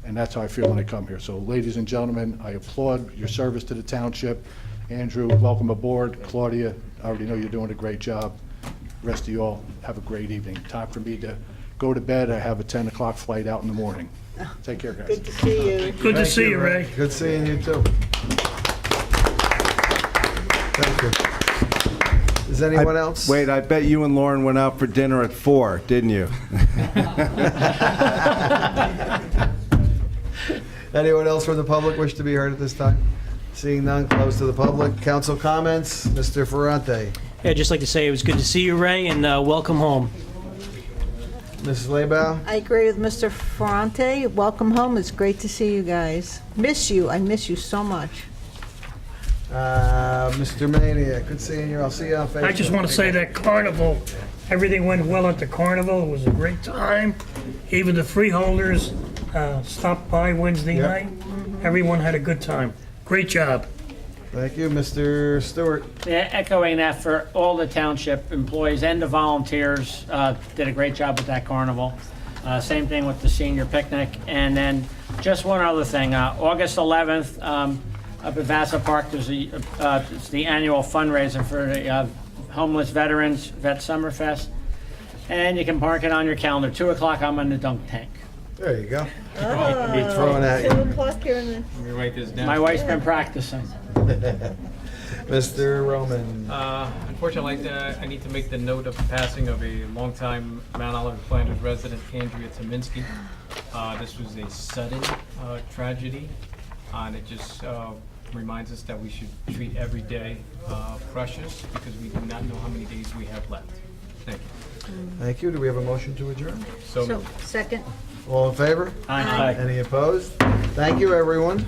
And that's how I feel when I come here. So ladies and gentlemen, I applaud your service to the township. Andrew, welcome aboard. Claudia, I already know you're doing a great job. Rest of you all, have a great evening. Time for me to go to bed. I have a 10 o'clock flight out in the morning. Take care, guys. Good to see you. Good to Thank see you, Ray. Good seeing you, too. Thank you. Is anyone else? Wait, I bet you and Lauren went out for dinner at 4, didn't you? Anyone else from the public wish to be heard at this time? Seeing none, close to the public. Council comments, Mr. Ferrante. Yeah, I'd just like to say it was good to see you, Ray, and welcome home. Mrs. Laybow? I agree with Mr. Ferrante. Welcome home. It's great to see you guys. Miss you. I miss you so much. Mr. Mania, good seeing you. I'll see you on Facebook. I just want to say that Carnival, everything went well at the Carnival. It was a great time. Even the freeholders stopped by Wednesday Yep. night. Everyone had a good time. Great job. Thank you, Mr. Stewart. Yeah, echoing that for all the township employees and the volunteers, did a great job with that carnival. Same thing with the senior picnic. And then just one other thing, August 11th, up at Vassar Park, there's it's the annual fundraiser for the homeless veterans, Vet Summerfest. And you can mark it on your calendar. 2 o'clock, I'm in the dunk tank. There you go. Oh, Be throwing at you. 2 o'clock here in the... Let me write this down. My wife's been practicing. Mr. Roman. Unfortunately, I need to make the note of the passing of a longtime Mount Olive Flanders resident, Andrea Tominski. This was a sudden tragedy, and it just reminds us that we should treat every day precious, because we do not know how many days we have left. Thank you. Thank you. Do we have a motion to adjourn? So Second. All in favor? Aye. Any opposed? Thank you, everyone.